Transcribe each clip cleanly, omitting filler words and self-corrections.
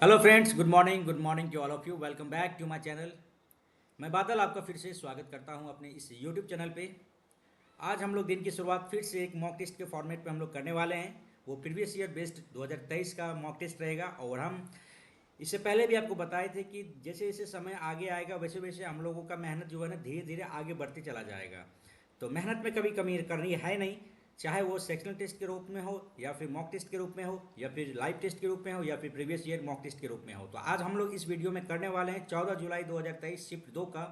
Hello friends, good morning to all of you. Welcome back to my channel. मैं बादल आपका फिर से स्वागत करता हूं अपने इस यूट्यूब चैनल पे। आज हम लोग दिन की शुरुआत फिर से एक मॉक टेस्ट के फॉर्मेट पे हम लोग करने वाले हैं। वो प्रीवियस ईयर बेस्ड 2023 का मॉक टेस्ट रहेगा। और हम इससे पहले भी आपको बताए थे कि जैसे जैसे समय आगे आएगा वैसे वैसे हम लोगों का मेहनत जो है ना धीरे धीरे आगे बढ़ते चला जाएगा। तो मेहनत में कभी कमी करनी है नहीं, चाहे वो सेक्शनल टेस्ट के रूप में हो या फिर मॉक टेस्ट के रूप में हो या फिर लाइव टेस्ट के रूप में हो या फिर प्रीवियस ईयर मॉक टेस्ट के रूप में हो। तो आज हम लोग इस वीडियो में करने वाले हैं 14 जुलाई 2023 शिफ्ट 2 का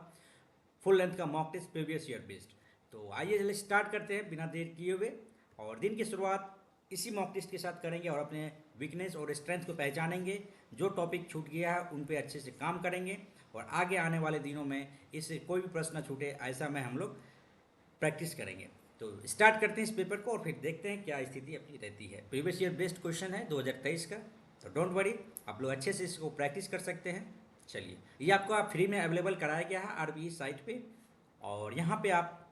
फुल लेंथ का mock test previous year based. तो आइए चलिए स्टार्ट करते हैं बिना देर किए हुए। और दिन की शुरुआत इसी मॉक टेस्ट के साथ करेंगे और अपने वीकनेस और स्ट्रेंथ को पहचानेंगे। जो टॉपिक छूट गया है उन पे अच्छे से काम करेंगे और आगे आने वाले दिनों में इससे कोई भी प्रश्न छूटे ऐसा में हम लोग प्रैक्टिस करेंगे। तो स्टार्ट करते हैं इस पेपर को और फिर देखते हैं क्या स्थिति अपनी रहती है। प्रीवियस ईयर बेस्ड क्वेश्चन है 2023 का। तो डोंट वरी, आप लोग अच्छे से इसको प्रैक्टिस कर सकते हैं। चलिए, ये आपको आप फ्री में अवेलेबल कराया गया है आरबीई साइट पे। और यहाँ पे आप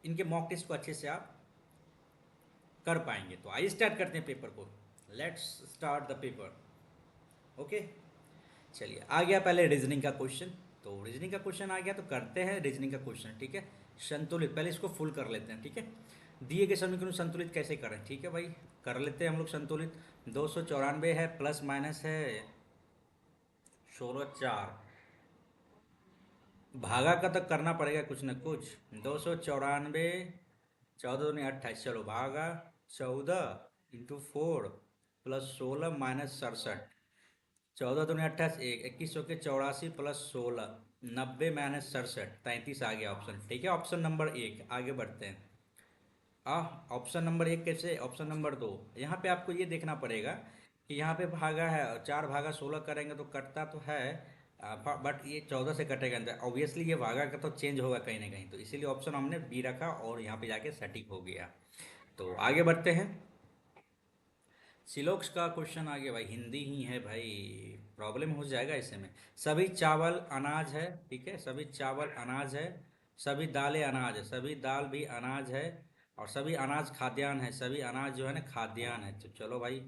इनके मॉक टेस्ट को अच्छे से आप कर पाएंगे। तो आइए स्टार्ट करते हैं पेपर को। Let's start the paper. Okay, चलिए आ गया पहले रीजनिंग का क्वेश्चन। तो रीजनिंग का क्वेश्चन आ गया तो करते हैं रीजनिंग का क्वेश्चन। ठीक है, संतुलित पहले इसको फुल कर लेते हैं। ठीक है, दिए गए समीकरण संतुलित कैसे करें। ठीक है भाई, कर लेते हैं हम लोग संतुलित। 294 है, प्लस माइनस है 16 4। भागा का तो करना पड़ेगा कुछ ना कुछ। 294, 14 दूनी 28, चलो भागा 14 × 4 +16 -67। 14 दूनी 28, 21 + 90 -67, 33 आ गया ऑप्शन। ठीक है, ऑप्शन नंबर 1 आगे बढ़ते हैं। ऑप्शन नंबर 1 कैसे, ऑप्शन नंबर 2। यहाँ पे आपको ये देखना पड़ेगा कि यहाँ पे भागा है, 4 भागा 16 करेंगे तो कटता तो है, बट ये 14 से कटेगा। ऑब्वियसली ये भागा का तो चेंज होगा कहीं ना कहीं, तो इसीलिए ऑप्शन हमने बी रखा और यहाँ पे जाके सटीक हो गया। तो आगे बढ़ते हैं। सिलोक्स का क्वेश्चन आ गया भाई, हिंदी ही है भाई, प्रॉब्लम हो जाएगा ऐसे में। सभी चावल अनाज है। ठीक है, सभी चावल अनाज है, सभी दालें अनाज है, सभी दाल भी अनाज है, और सभी अनाज खाद्यान्न है। सभी अनाज जो है ना खाद्यान्न है। तो चलो भाई,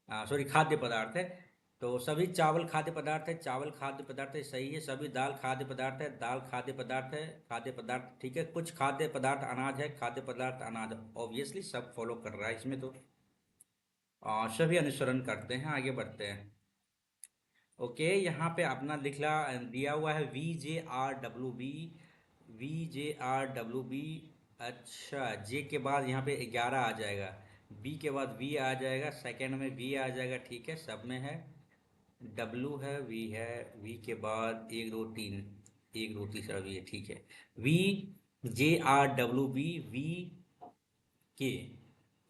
सॉरी खाद्य पदार्थ है। तो सभी चावल खाद्य पदार्थ है, चावल खाद्य पदार्थ है, सही है। सभी दाल खाद्य पदार्थ है, दाल खाद्य पदार्थ है, खाद्य पदार्थ। ठीक है, कुछ खाद्य पदार्थ अनाज है, खाद्य पदार्थ अनाज। ऑब्वियसली सब फॉलो कर रहा है इसमें तो। सभी अनुसरण करते हैं। आगे बढ़ते हैं। ओके, यहाँ पे अपना लिखला दिया हुआ है VJRWB, VJRWB। अच्छा, जे के बाद यहाँ पे 11 आ जाएगा, बी के बाद वी आ जाएगा, सेकंड में वी आ जाएगा। ठीक है, सब में है। डब्लू है, वी है, वी के बाद 1 2 3, 1 2 3 वी है। ठीक है, VJRWB, वी के।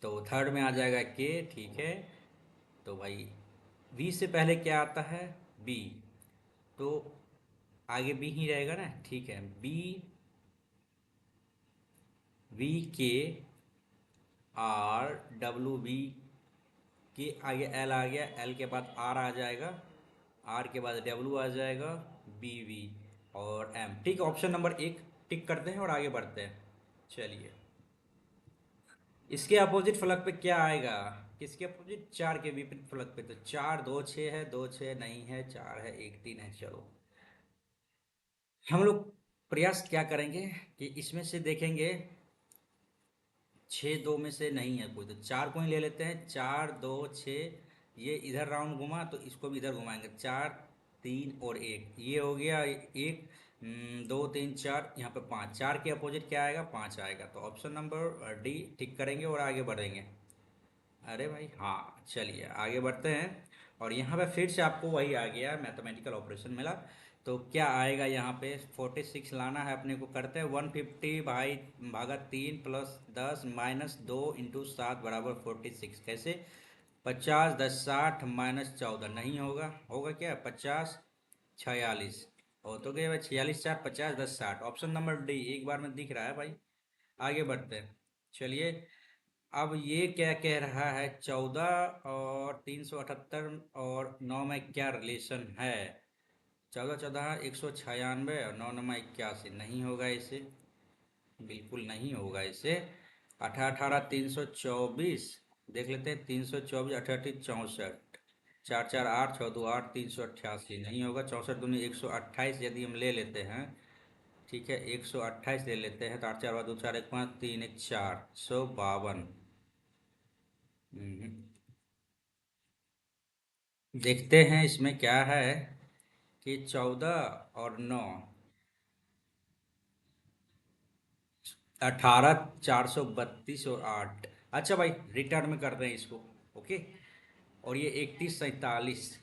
तो थर्ड में आ जाएगा के। ठीक है, तो भाई वी से पहले क्या आता है, बी। तो आगे बी ही रहेगा ना। ठीक है, बी, वी के, आर, डब्ल्यू, बी के आगे एल आ गया, एल के बाद आर आ जाएगा, आर के बाद डब्ल्यू आ जाएगा, बी वी और एम। ठीक है, ऑप्शन नंबर 1 टिक करते हैं और आगे बढ़ते हैं। चलिए, इसके अपोजिट फलक पे क्या आएगा, किसके अपोजिट, 4 के विपरीत फलक पे। तो 4 2 6 है, 2 6 नहीं है, 4 है, 1 3 है। चलो, हम लोग प्रयास क्या करेंगे कि इसमें से देखेंगे 6 2 में से नहीं है कोई, तो 4 को ही ले लेते हैं। 4 2 6, ये इधर राउंड घुमा तो इसको भी इधर घुमाएंगे। 4 3 और 1, ये हो गया 1 2 3 4, यहाँ पे 5। 4 के अपोजिट क्या आएगा, 5 आएगा। तो ऑप्शन नंबर डी टिक करेंगे और आगे बढ़ेंगे। अरे भाई हाँ, चलिए आगे बढ़ते हैं। और यहाँ पे फिर से आपको वही आ गया, मैथमेटिकल ऑपरेशन मिला। तो क्या आएगा यहाँ पे, 46 लाना है अपने को। करते हैं 150 भाई भागा 3 +10 -2 × 7 = 46। कैसे, 50 10 60 -14 नहीं होगा, होगा क्या, 50 46 हो तो गए भाई। 46 4 50 10 60, ऑप्शन नंबर डी एक बार में दिख रहा है भाई। आगे बढ़ते हैं। चलिए, अब ये क्या कह रहा है, 14 और 378 और 9 में क्या रिलेशन है। 14 14 196 और 9 9 81, नहीं होगा इसे, बिल्कुल नहीं होगा इसे। 18 18 324, देख लेते हैं। 324 18 64, चार चार आठ, छः दो आठ, 388 नहीं होगा। 64 दूनी 128 यदि हम ले लेते हैं, ठीक है, 128 ले लेते हैं तो 8 4 दो 4 1 5 3 1 452। देखते हैं इसमें क्या है कि 14 और 9, 18, 432 और 8। अच्छा भाई, रिटर्न में कर रहे हैं इसको। ओके। और ये 31 47,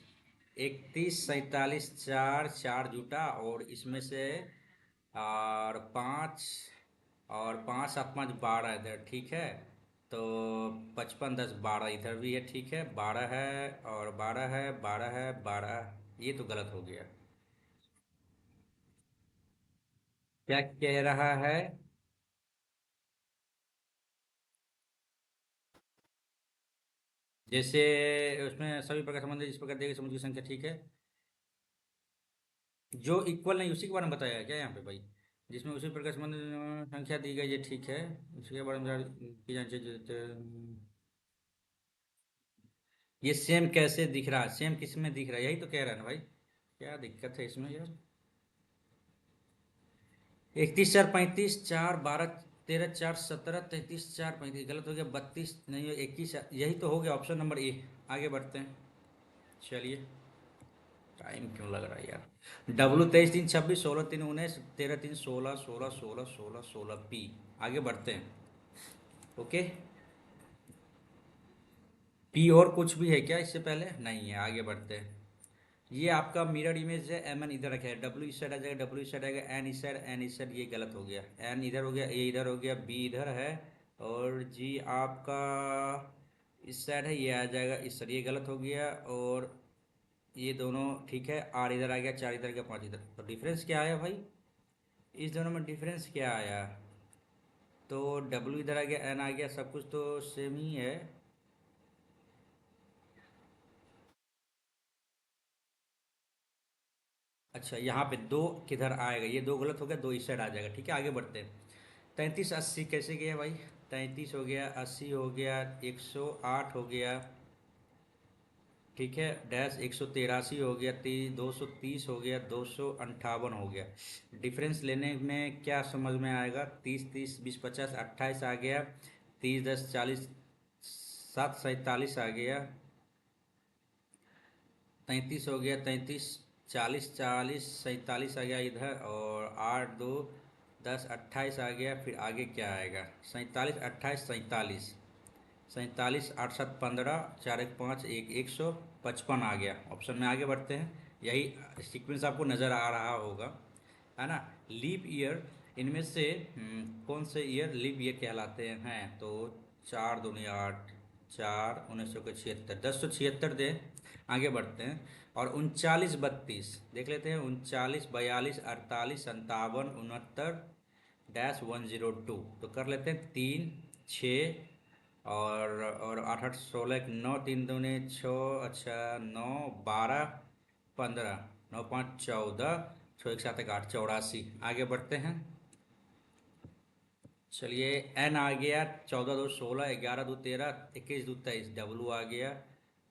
31 47, चार चार जुटा, और इसमें से और 5, और 5 7 5 12 इधर, ठीक है। तो 55 10 12 इधर भी है, ठीक है, 12 है और 12 है, 12 है, 12। ये तो गलत हो गया। क्या कह रहा है? जैसे उसमें सभी प्रकार संबंधित इस प्रकार दिए गए समुद्र की संख्या, ठीक है। जो इक्वल नहीं उसी के बारे में बताया है क्या यहाँ पे भाई? जिसमें उसी प्रकार संबंधित संख्या दी गई है, ठीक है। उसके बारे में की जानी चाहिए। ये सेम कैसे दिख रहा है? सेम किस में दिख रहा है? यही तो कह रहा है ना भाई। क्या दिक्कत है इसमें यार? 31 4 35, 4 12 13, 4 17 33, 4 35 गलत हो गया। 32 नहीं, 21, यही तो हो गया ऑप्शन नंबर ए। आगे बढ़ते हैं। चलिए। टाइम क्यों लग रहा है यार? W 23 3 26, 16 3 19, 13 3 16, 16 16 16 16 P. आगे बढ़ते हैं। ओके। पी और कुछ भी है क्या इससे पहले? नहीं है। आगे बढ़ते हैं। ये आपका मिरर इमेज है। एम एन इधर रखा है, डब्ल्यू इस साइड आ जाएगा, डब्ल्यू इस साइड आएगा, एन इस साइड, एन इस साइड। ये गलत हो गया। एन इधर हो गया, ए इधर हो गया, बी इधर है, और जी आपका इस साइड है, ये आ जाएगा इस साइड। ये गलत हो गया। और ये दोनों ठीक है। आर इधर आ गया, 4 इधर गया, 5 इधर। तो डिफरेंस क्या आया भाई? इस दोनों में डिफरेंस क्या आया? तो डब्ल्यू इधर आ गया, एन आ गया, सब कुछ तो सेम ही है। अच्छा, यहाँ पे दो किधर आएगा? ये दो गलत हो गया, दो इस साइड आ जाएगा, ठीक है। आगे बढ़ते हैं। 33 80 कैसे गया भाई? 33 हो गया, 80 हो गया, 108 हो गया, ठीक है, डैश 183 हो गया, 230 हो गया, 258 हो गया। डिफरेंस लेने में क्या समझ में आएगा? 30 30 20 50, 28 आ गया, 30 10 40, 7 47 आ गया, 33 हो गया, 33 40 40 47 आ गया इधर, और 8 2 10 28 आ गया। फिर आगे क्या आएगा? 47 28 47, 47 8 7 15, 4 1 5 1, 155 आ गया। ऑप्शन में आगे बढ़ते हैं। यही सीक्वेंस आपको नज़र आ रहा होगा, है ना। लीप ईयर, इनमें से कौन से ईयर लीप ईयर कहलाते हैं? तो 4 दूनी 8, 4 1976, 1076 दे। आगे बढ़ते हैं। और 39 32 देख लेते हैं। 39 42 48 48 57 69 डैश 102। तो कर लेते हैं 3 6, और 8 8 16 1 9, 3 दूनी 6, अच्छा 9 12 15, 9 5 14, 6 1 7 1 8, 84। आगे बढ़ते हैं। चलिए। एन आ गया, 14 2 16, 11 2 13, 21 2 23, डब्लू आ गया।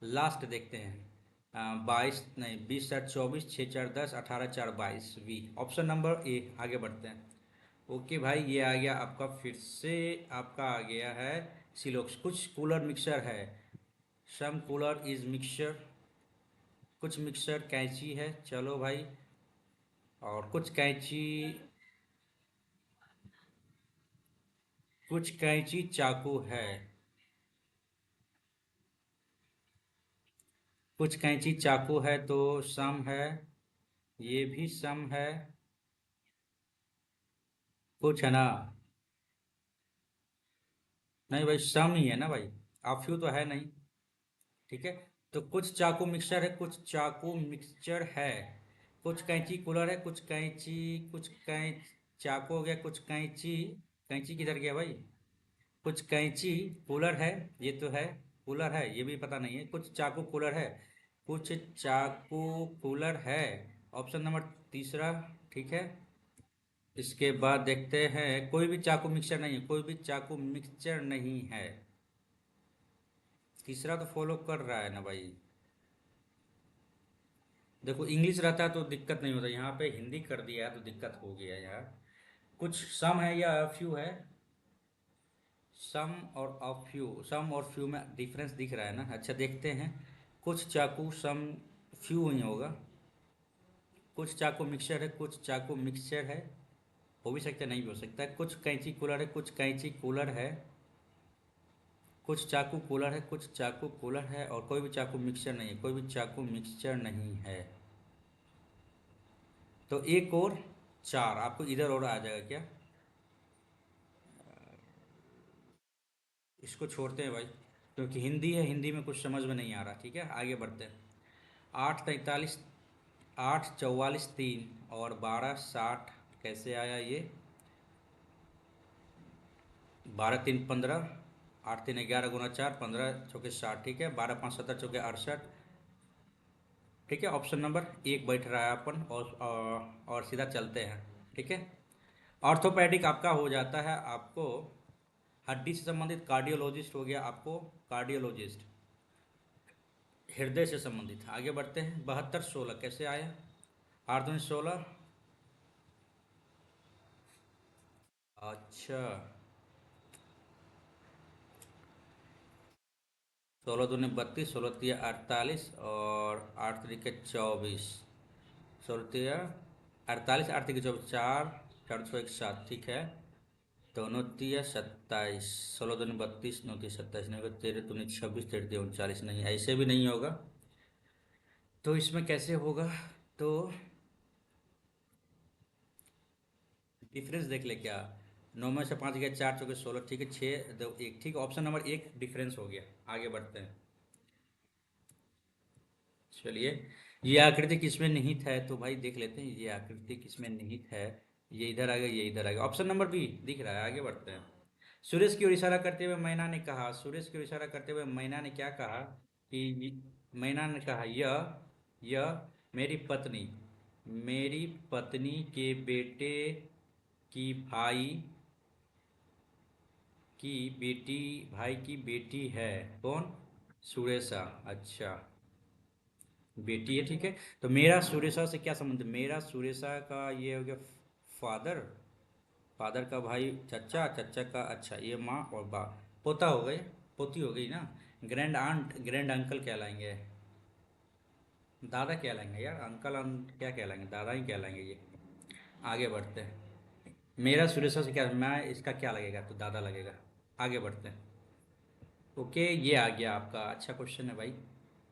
लास्ट देखते हैं। 22 नहीं, 20 7 24, 6 4 10, 18 4 22 वी। Option number A. आगे बढ़ते हैं। ओके भाई, ये आ गया आपका। फिर से आपका आ गया है सिलोक्स। कुछ कूलर मिक्सर है। सम कूलर इज मिक्सचर। कुछ मिक्सर कैंची है, चलो भाई। और कुछ कैंची, कुछ कैंची चाकू है। कुछ कैंची चाकू है तो सम है। ये भी सम है। कुछ है ना? नहीं भाई, सम ही है ना भाई। ऑफ्यू तो है नहीं, ठीक है। तो कुछ चाकू मिक्सचर है, कुछ चाकू मिक्सचर है। कुछ कैंची कूलर है, कुछ कैंची, कुछ कैंच चाकू हो गया, कुछ कैंची। कैंची किधर गया भाई? कुछ कैंची कूलर है, ये तो है। कूलर है, ये भी पता नहीं है। कुछ चाकू कूलर है, कुछ चाकू कूलर है। ऑप्शन नंबर तीसरा, ठीक है। इसके बाद देखते हैं। कोई भी चाकू मिक्सचर नहीं है, कोई भी चाकू मिक्सचर नहीं है। तीसरा तो फॉलो कर रहा है ना भाई। देखो इंग्लिश रहता तो दिक्कत नहीं होता, यहाँ पे हिंदी कर दिया तो दिक्कत हो गया यार। कुछ सम है या फ्यू है? सम और अ फ्यू, सम और फ्यू में डिफरेंस दिख रहा है ना? अच्छा देखते हैं। कुछ चाकू सम फ्यू ही होगा। कुछ चाकू मिक्सचर है, कुछ चाकू मिक्सचर है, हो भी सकता है नहीं भी हो सकता है। कुछ कैंची कूलर है, कुछ कैंची कूलर है। कुछ चाकू कूलर है, कुछ चाकू कूलर है, और कोई भी चाकू मिक्सचर नहीं है, कोई भी चाकू मिक्सचर नहीं है। तो एक और चार आपको इधर और आ जाएगा क्या? इसको छोड़ते हैं भाई, क्योंकि हिंदी है, हिंदी में कुछ समझ में नहीं आ रहा। ठीक है आगे बढ़ते हैं। 8:43, 8:44 3 और 12:60 कैसे आया ये? 12 3 15, 8 3 11 × 4, 15 × 4 ठीक है, 12 5 17 × 4 = 68। ठीक है, ऑप्शन नंबर एक बैठ रहा है अपन, और सीधा चलते हैं। ठीक है, ऑर्थोपेडिक आपका हो जाता है आपको हड्डी से संबंधित, कार्डियोलॉजिस्ट हो गया आपको कार्डियोलॉजिस्ट, हृदय से संबंधित। आगे बढ़ते हैं। 72 16 कैसे आया? 8 2 16। अच्छा, 16 2 32, 16 3 48 और 8 3 24, 16 3 48, 8 3 24, 4 4 6 1 7 ठीक है। दोनों 3 27, 16 2 32, 9 3 27, नहीं होगा। 13 दूनी 26, 13 3 39, नहीं ऐसे भी नहीं होगा। तो इसमें कैसे होगा? तो डिफरेंस देख ले क्या। 9 में से 5 गया, 4 4 16 ठीक है, 6 2 1 ठीक है, ऑप्शन नंबर एक डिफरेंस हो गया। आगे बढ़ते हैं। चलिए, ये आकृति किसमें निहित है? तो भाई देख लेते हैं ये आकृति किसमें निहित है। ये इधर आ गया, ये इधर आ गया, ऑप्शन नंबर बी दिख रहा है। आगे बढ़ते हैं। सुरेश की ओर इशारा करते हुए मैना ने कहा, सुरेश की ओर इशारा करते हुए मैना ने क्या कहा? मैना ने कहा यह मेरी पत्नी, मेरी पत्नी के बेटे की भाई की बेटी, भाई की बेटी है। कौन? सुरेशा। अच्छा, बेटी है ठीक है। तो मेरा सुरेशा से क्या संबंध? मेरा सुरेशा का ये हो गया फादर, फादर का भाई चचा, चचा का अच्छा ये माँ और बा, पोता हो गए, पोती हो गई ना। ग्रैंड आंट, ग्रैंड अंकल कहलाएंगे। दादा कहलाएंगे यार, अंकल क्या कहलाएंगे, दादा ही कहलाएंगे ये। आगे बढ़ते हैं। मेरा सुरेशा से क्या, मैं इसका क्या लगेगा? तो दादा लगेगा। आगे बढ़ते हैं। ओके, ये आ गया आपका। अच्छा क्वेश्चन है भाई,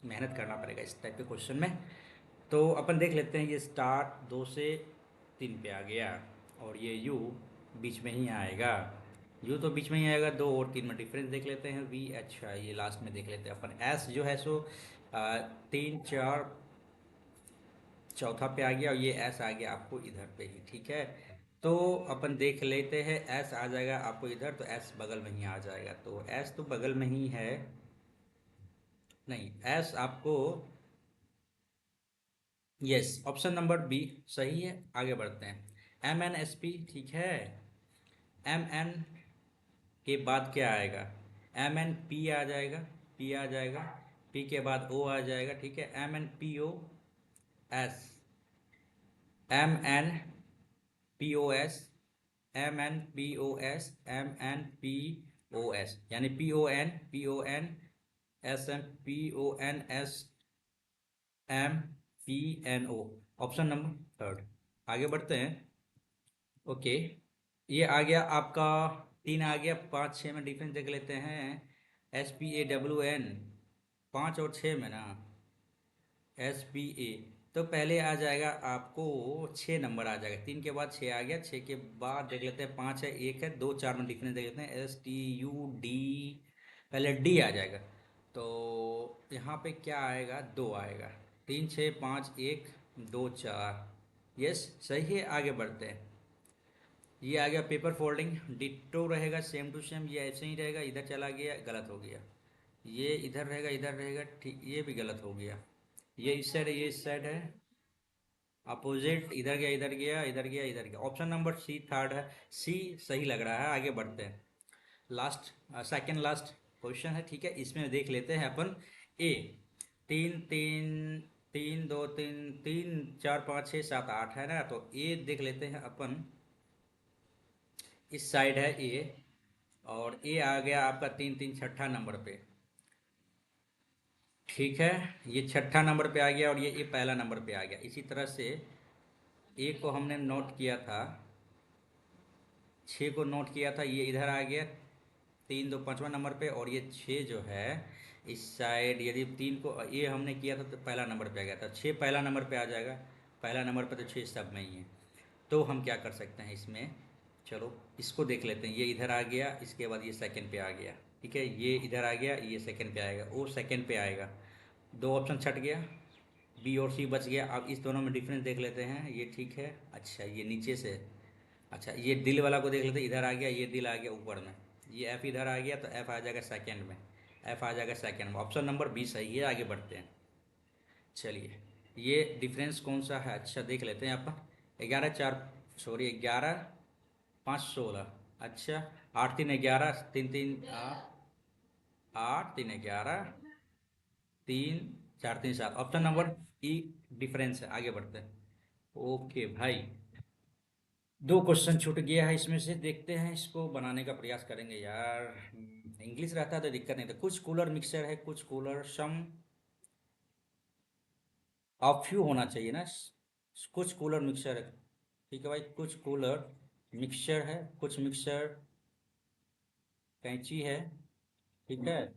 मेहनत करना पड़ेगा इस टाइप के क्वेश्चन में। तो अपन देख लेते हैं। ये स्टार्ट 2 से 3 पे आ गया, और ये यू बीच में ही आएगा। यू तो बीच में ही आएगा। 2 और 3 में डिफरेंस देख लेते हैं। वी अच्छा ये लास्ट में देख लेते हैं अपन। एस जो है सो 3 4 चौथा पे आ गया, और ये एस आ गया आपको इधर पे ही। ठीक है, तो अपन देख लेते हैं। एस आ जाएगा आपको इधर, तो एस बगल में ही आ जाएगा। तो एस तो बगल में ही है, नहीं एस आपको, यस ऑप्शन नंबर बी सही है। आगे बढ़ते हैं। एम एन एस पी ठीक है। एम एन के बाद क्या आएगा? एम एन पी आ जाएगा, पी आ जाएगा, पी के बाद ओ आ जाएगा। ठीक है, M N P O S, M N P O S, M N P O S, M N P O S, यानी P O N S M P O N S M P N O, option number third. आगे बढ़ते हैं। Okay, ये आ गया आपका। 3 आ गया। 5 6 में difference देख लेते हैं। SPAWN, 5 और 6 में ना, SPA। तो पहले आ जाएगा आपको 6 नंबर आ जाएगा। 3 के बाद 6 आ गया, 6 के बाद देख लेते हैं 5 है, 1 है, 2 4 में डिफरेंस देख लेते हैं। STUD, पहले डी आ जाएगा। तो यहाँ पे क्या आएगा? 2 आएगा। 3 6 5 1 2 4, यस सही है। आगे बढ़ते हैं। ये आ गया पेपर फोल्डिंग, डिट्टो रहेगा, सेम टू सेम, ये ऐसे ही रहेगा। इधर चला गया, गलत हो गया। ये इधर रहेगा, इधर रहेगा, ठीक, ये भी गलत हो गया। ये इस साइड है, ये इस साइड है, अपोजिट, इधर गया, इधर गया, इधर गया, इधर गया। ऑप्शन नंबर सी थर्ड है, सी सही लग रहा है। आगे बढ़ते हैं। लास्ट, सेकंड लास्ट क्वेश्चन है। ठीक है, इसमें देख लेते हैं अपन। ए 3 3 तीन दो तीन, तीन चार पाँच छः सात आठ है ना, तो ए देख लेते हैं अपन। इस साइड है ए, और ए आ गया आपका तीन तीन छठा नंबर पे। ठीक है, ये छठा नंबर पे आ गया, और ये पहला नंबर पे आ गया। इसी तरह से ए को हमने नोट किया था, छः को नोट किया था, ये इधर आ गया तीन दो पाँचवा नंबर पे, और ये छः जो है इस साइड, यदि तीन को ये हमने किया था तो पहला नंबर पे आ गया था, छः पहला नंबर पे आ जाएगा। पहला नंबर पे तो छः सब में ही है। तो हम क्या कर सकते हैं इसमें, चलो इसको देख लेते हैं। ये इधर आ गया, इसके बाद ये सेकंड पे आ गया। ठीक है, ये इधर आ गया, ये सेकंड पे आएगा, वो सेकंड पे आएगा। दो ऑप्शन छट गया, बी और सी बच गया। अब इस दोनों में डिफरेंस देख लेते हैं। ये ठीक है, अच्छा ये नीचे से, अच्छा ये दिल वाला को देख लेते हैं। इधर आ गया, ये दिल आ गया ऊपर में, ये एफ इधर आ गया, तो एफ आ जाएगा सेकंड में, एफ आ जाएगा सेकंड में। ऑप्शन नंबर बी सही है, आगे बढ़ते हैं। चलिए, ये डिफरेंस कौन सा है, अच्छा देख लेते हैं अपन। 11 4, सॉरी 11 5 16, अच्छा 8 3 11, 3 3 8 8 3 11, 3 4 3 7, ऑप्शन नंबर ई डिफरेंस है। आगे बढ़ते हैं। ओके भाई, दो क्वेश्चन छूट गया है इसमें से, देखते हैं इसको बनाने का प्रयास करेंगे यार। इंग्लिश रहता है तो दिक्कत नहीं था। कुछ कूलर मिक्सर है, कुछ कूलर सम ऑफ यू होना चाहिए ना। कुछ कूलर मिक्सर है, ठीक है भाई, कुछ कूलर मिक्सचर है, कुछ मिक्सर कैंची है, ठीक है,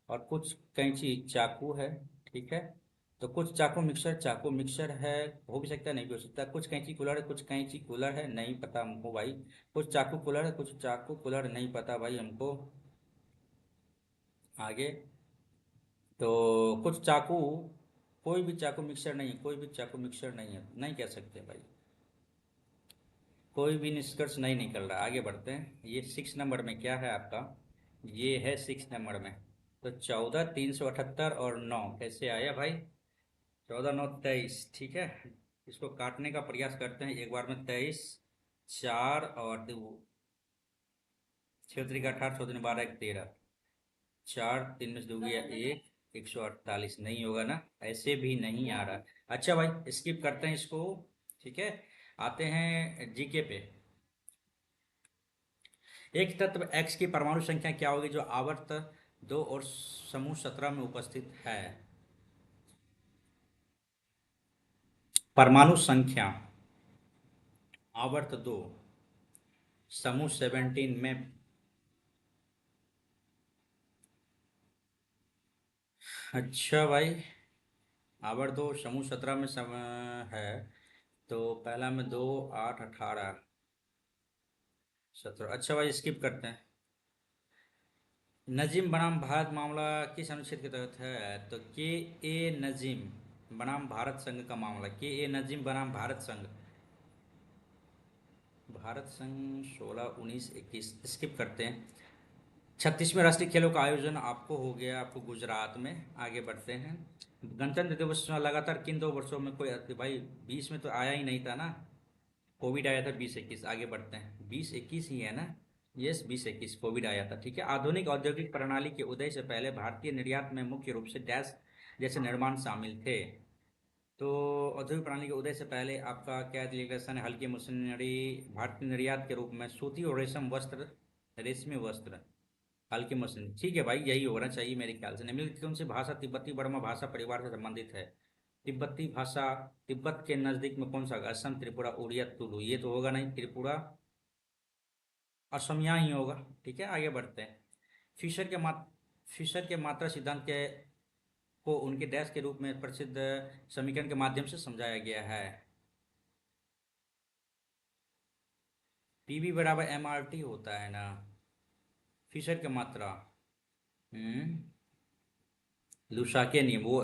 और कुछ कैंची चाकू है, ठीक है। तो कुछ चाकू मिक्सर है, हो भी सकता है नहीं भी हो सकता। कुछ कैंची कूलर है, कुछ कैंची कूलर है, नहीं पता हमको भाई। कुछ चाकू कूलर है, कुछ चाकू कूलर नहीं पता भाई हमको। आगे, तो कुछ चाकू, कोई भी चाकू मिक्सर नहीं है, कोई भी चाकू मिक्सर नहीं है, नहीं कह सकते भाई। कोई भी निष्कर्ष नहीं निकल रहा। आगे बढ़ते हैं। ये 6 नंबर में क्या है आपका, ये है 6 नंबर में। तो 14 378 और 9 कैसे आया भाई, 14 9 23, ठीक है। इसको काटने का प्रयास करते हैं एक बार में। 23 4 और 6 3 18, 14 12 1 13, 4 3 में से 2 गया 1, 148 नहीं होगा ना, ऐसे भी नहीं आ रहा। अच्छा भाई, स्किप करते हैं इसको, ठीक है। आते हैं जीके पे। एक तत्व एक्स की परमाणु संख्या क्या होगी जो आवर्त 2 और समूह 17 में उपस्थित है। परमाणु संख्या आवर्त 2, समूह 17 में। अच्छा भाई, आवर्त 2 समूह 17 में है। तो पहला में 2 8 18 17, अच्छा भाई स्किप करते हैं। नजीम बनाम भारत मामला किस अनुच्छेद के तहत है, तो के ए नजीम बनाम भारत संघ का मामला, के ए नजीम बनाम भारत संघ, भारत संघ 16 19 21, स्किप करते हैं। 36वें राष्ट्रीय खेलों का आयोजन आपको हो गया, आपको गुजरात में। आगे बढ़ते हैं। गणतंत्र दिवस लगातार किन 2 वर्षों में कोई भाई, 20 में तो आया ही नहीं था ना, कोविड आया था 20 21। आगे बढ़ते हैं, 20 21 ही है ना, यस 20 21 कोविड आया था, ठीक है। आधुनिक औद्योगिक प्रणाली के उदय से पहले भारतीय निर्यात में मुख्य रूप से डैश जैसे निर्माण शामिल थे। तो औद्योगिक प्रणाली के उदय से पहले आपका क्या लिखा है, हल्की मशीनरी, भारतीय निर्यात के रूप में सूती और रेशम वस्त्र, रेशमी वस्त्र, हल्की मशीन, ठीक है भाई, यही होना चाहिए मेरे ख्याल से। निम्नलिखित कौन सी भाषा तिब्बती बर्मा भाषा परिवार से संबंधित है। तिब्बती भाषा, तिब्बत के नज़दीक में कौन सा, असम त्रिपुरा उड़िया तुलु, ये तो होगा नहीं, त्रिपुरा असमिया ही होगा, ठीक है। आगे बढ़ते हैं। फिशर के मात फिशर के मात्रा सिद्धांत के को उनके डैश के रूप में प्रसिद्ध समीकरण के माध्यम से समझाया गया है। पीवी बराबर एम आर टी होता है ना, फिशर की मात्रा। हम्म लुसा के नियम वो,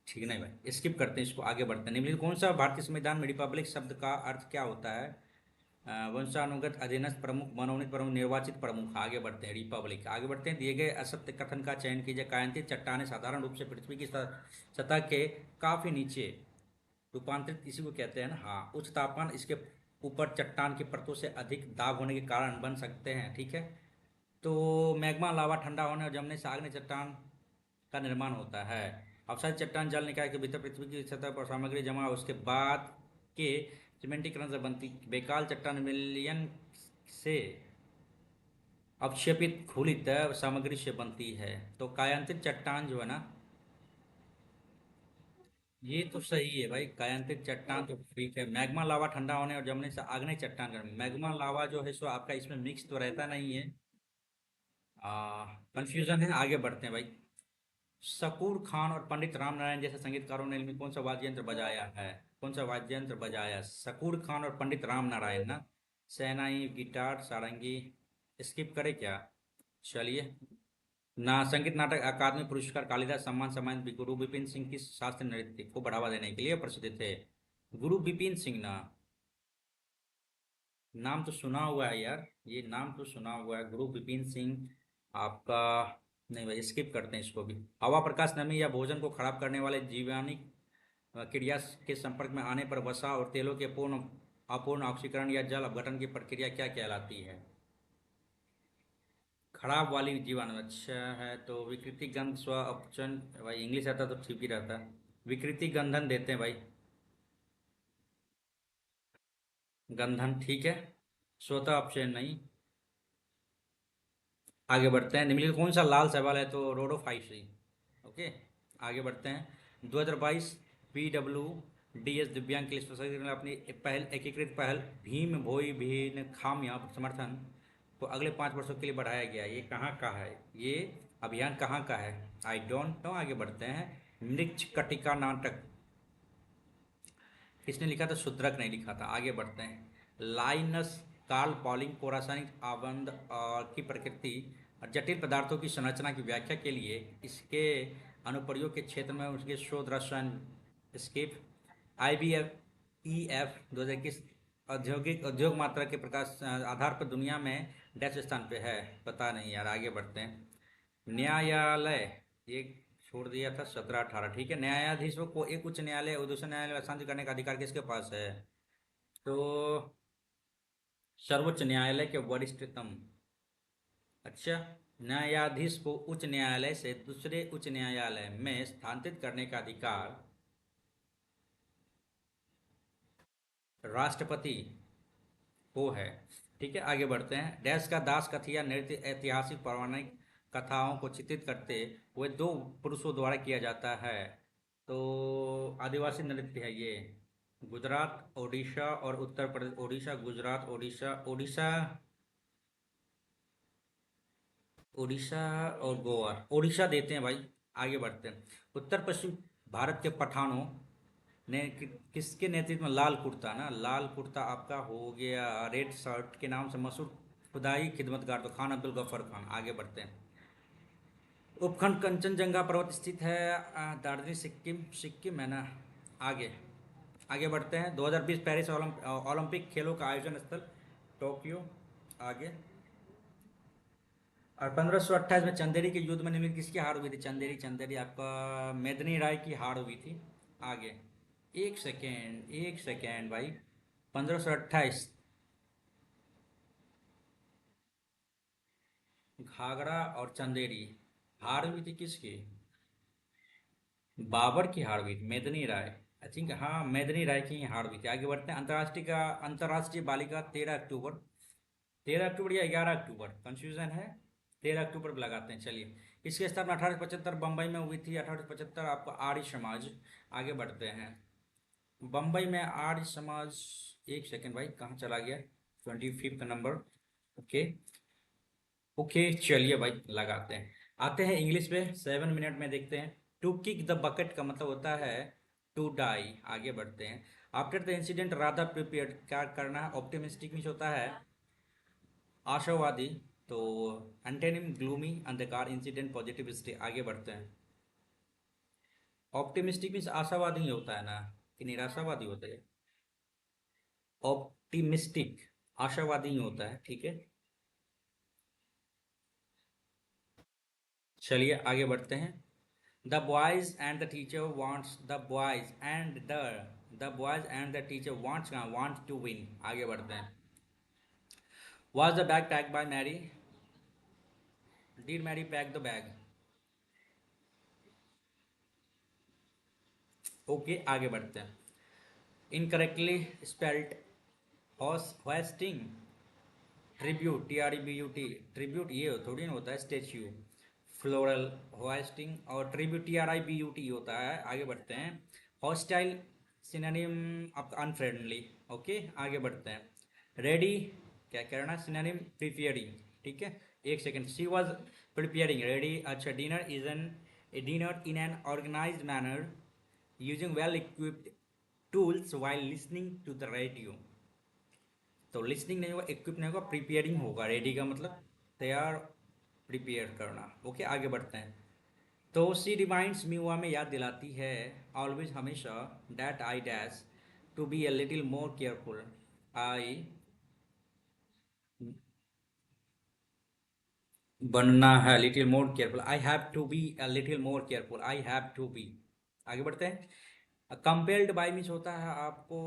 ठीक नहीं भाई, स्किप करते हैं इसको, आगे बढ़ते हैं। निम्नलिखित कौन सा भारतीय संविधान में रिपब्लिक शब्द का अर्थ क्या होता है, वंशानुगत अधीनस्थ प्रमुख, मनोनीत प्रमुख, निर्वाचित प्रमुख। आगे बढ़ते हैं, रिपब्लिक। आगे बढ़ते हैं। दिए गए असत्य कथन का चयन कीजिए। कायांतित चट्टानें साधारण रूप से पृथ्वी की सतह के काफी नीचे रूपांतरित, इसी को कहते हैं ना, हाँ। उच्च तापमान इसके ऊपर चट्टान की परतों से अधिक दाब होने के कारण बन सकते हैं, ठीक है। तो मैग्मा लावा ठंडा होने और जमने से आग्नेय चट्टान का निर्माण होता है। अवसाद चट्टान जल निकाय के भीतर पृथ्वी की सतह पर सामग्री जमा उसके बाद के सीमेंटीकरण से बनती बेकाल चट्टान मिलियन से अवक्षेपित खुली तय सामग्री से बनती है। तो कायांतित चट्टान जो है ना, ये तो सही है भाई। कायांतित चट्टान तो ठीक है। मैग्मा लावा ठंडा होने और जमने से आग्नेय चट्टान गर्म। मैग्मा लावा जो है सो आपका इसमें मिक्स तो रहता नहीं है। कंफ्यूजन है। आगे बढ़ते हैं भाई। शकूर खान और पंडित राम नारायण जैसे संगीतकारों ने इनमें कौन सा वाद्य यंत्र बजाया है? कौन सा वाद्य यंत्र बजाया? शकूर खान और पंडित राम नारायण ना। शहनाई, गिटार, सारंगी। स्किप करे क्या? चलिए। ना संगीत नाटक अकादमी पुरस्कार कालिदास सम्मान सम्मानित गुरु विपिन सिंह की शास्त्रीय नृत्य को बढ़ावा देने के लिए प्रसिद्ध थे। गुरु विपिन सिंह ना। नाम तो सुना हुआ है यार, ये नाम तो सुना हुआ है, गुरु विपिन सिंह आपका। नहीं भाई, स्किप करते हैं इसको भी। हवा, प्रकाश, नमी या भोजन को खराब करने वाले जीवाणुक क्रिया के संपर्क में आने पर वसा और तेलों के पूर्ण अपूर्ण ऑक्सीकरण या जल अपघटन की प्रक्रिया क्या कहलाती है? खराब वाली जीवाणु, अच्छा है तो विकृति गंध स्व अपचन। भाई इंग्लिश आता तो ठीक ही रहता। विकृति गंधन देते हैं भाई। गंधन ठीक है। स्वतः अपचयन नहीं। आगे बढ़ते हैं। निम्नलिखित कौन सा लाल सवाल है? तो रोडोफाइसी। ओके। आगे बढ़ते हैं। 2022 पीडब्ल्यू डीएस दिव्यांग के लिए सशक्तिकरण अपनी पहल एकीकृत पहल भीम भोई भीन खामिया समर्थन को अगले 5 वर्षों के लिए बढ़ाया गया। ये कहाँ का है? ये अभियान कहाँ का है? I don't know. आगे बढ़ते हैं। मृक्ष कटिका नाटक किसने लिखा था? शूद्रक ने लिखा था। आगे बढ़ते हैं। लाइनस कार्ल पॉलिंग को रासायनिक आबंध और की प्रकृति और जटिल पदार्थों की संरचना की व्याख्या के लिए इसके अनुप्रयोग के क्षेत्र में उसके शोध रसायन स्केप IBF EF 2021 औद्योगिक उद्योग मात्रा के प्रकाश आधार पर दुनिया में डैश स्थान पे है। पता नहीं यार। आगे बढ़ते हैं। न्यायालय, ये छोड़ दिया था 17-18। ठीक है। न्यायाधीशों को एक उच्च न्यायालय और दूसरे न्यायालय में हस्तांतरित करने का अधिकार किसके पास है? तो सर्वोच्च न्यायालय के वरिष्ठतम। अच्छा। न्यायाधीश को उच्च न्यायालय से दूसरे उच्च न्यायालय में स्थानांतरित करने का अधिकार राष्ट्रपति को है। ठीक है। आगे बढ़ते हैं। डैश का दास कथिया नृत्य ऐतिहासिक पौराणिक कथाओं को चित्रित करते हुए दो पुरुषों द्वारा किया जाता है। तो आदिवासी नृत्य है ये। गुजरात, ओडिशा और उत्तर प्रदेश। ओडिशा, गुजरात, ओडिशा, ओडिशा, ओडिशा और गोवा। ओडिशा देते हैं भाई। आगे बढ़ते हैं। उत्तर पश्चिम भारत के पठानों ने किसके नेतृत्व में लाल कुर्ता ना, लाल कुर्ता आपका हो गया रेड शर्ट के नाम से मशहूर खुदाई खिदमतगार तो खान अब्दुल गफ्फर खान। आगे बढ़ते हैं। उपखंड कंचनजंगा पर्वत स्थित है दार्जिलिंग सिक्किम। सिक्किम है ना। आगे आगे बढ़ते हैं। 2020 पेरिस ओलंपिक खेलों का आयोजन स्थल टोक्यो। आगे। और 1528 में चंदेरी के युद्ध में निम्नलिखित किसकी हार हुई थी? चंदेरी, चंदेरी आपका मेदिनी राय की हार हुई थी। आगे। एक सेकेंड, एक सेकेंड भाई। 1528 घाघरा और चंदेरी हार हुई थी किसकी? बाबर की हार हुई थी। मेदिनी राय, आई थिंक, हाँ मेदिनी राय की ही हार हुई थी। आगे बढ़ते हैं। अंतर्राष्ट्रीय बालिका 13 अक्टूबर। 13 अक्टूबर या 11 अक्टूबर, कंफ्यूजन है। 13 अक्टूबर पे लगाते हैं। चलिए। इसकी स्थापना 1875 बम्बई में हुई थी। 1875 आपका आर्य समाज। आगे बढ़ते हैं। बम्बई में आर्य समाज। एक सेकेंड भाई, कहाँ चला गया? 25 नंबर। ओके। ओके चलिए भाई, लगाते हैं। आते हैं इंग्लिश पे। 7 मिनट में देखते हैं। टू किक द बकेट का मतलब होता है टू डाई। आगे बढ़ते हैं। After the incident Radha prepared, क्या करना? ऑप्टिमिस्टिक मीन्स होता है आशावादी। तो एंटेनिम ग्लूमी, अंधकार, इंसिडेंट पॉजिटिविस्टिक। आगे बढ़ते हैं। ऑप्टिमिस्टिक मीन्स आशावादी ही होता है ना, कि निराशावादी होता है? ऑप्टिमिस्टिक आशावादी ही होता है। ठीक है। चलिए आगे बढ़ते हैं। The boys and the teacher wants the boys and the boys and the teacher want to win. आगे बढ़ते हैं। Was the bag pack by Mary? Did Mary pack the bag? Okay, आगे बढ़ते हैं। Incorrectly spelled hosting, tribute, TREBUT, tribute ये थोड़ी ना होता है स्टेच्यू। फ्लोरल होस्टिंग और ट्रिब्यूट TRIBUT होता है। आगे बढ़ते हैं। हॉस्टाइल सिनोनिम आपका अनफ्रेंडली। ओके, आगे बढ़ते हैं। रेडी क्या करना, सिनोनिम प्रिपेयरिंग। ठीक है, एक second. She was preparing ready. अच्छा, dinner is an a dinner in an organize manner using well equipped tools while listening to the radio. तो लिसनिंग नहीं होगा, इक्विप नहीं होगा, प्रिपेयरिंग होगा। रेडी का मतलब तैयार, प्रिपेयर करना। ओके, आगे बढ़ते हैं। तो सी रिमाइंड्स मी, वो हमें याद दिलाती है, ऑलवेज हमेशा, that I dash to be a little more careful. I बनना है little more careful. I have to be a little more careful. I have to be. आगे बढ़ते हैं। कंपेल्ड बाय मीन्स होता है आपको,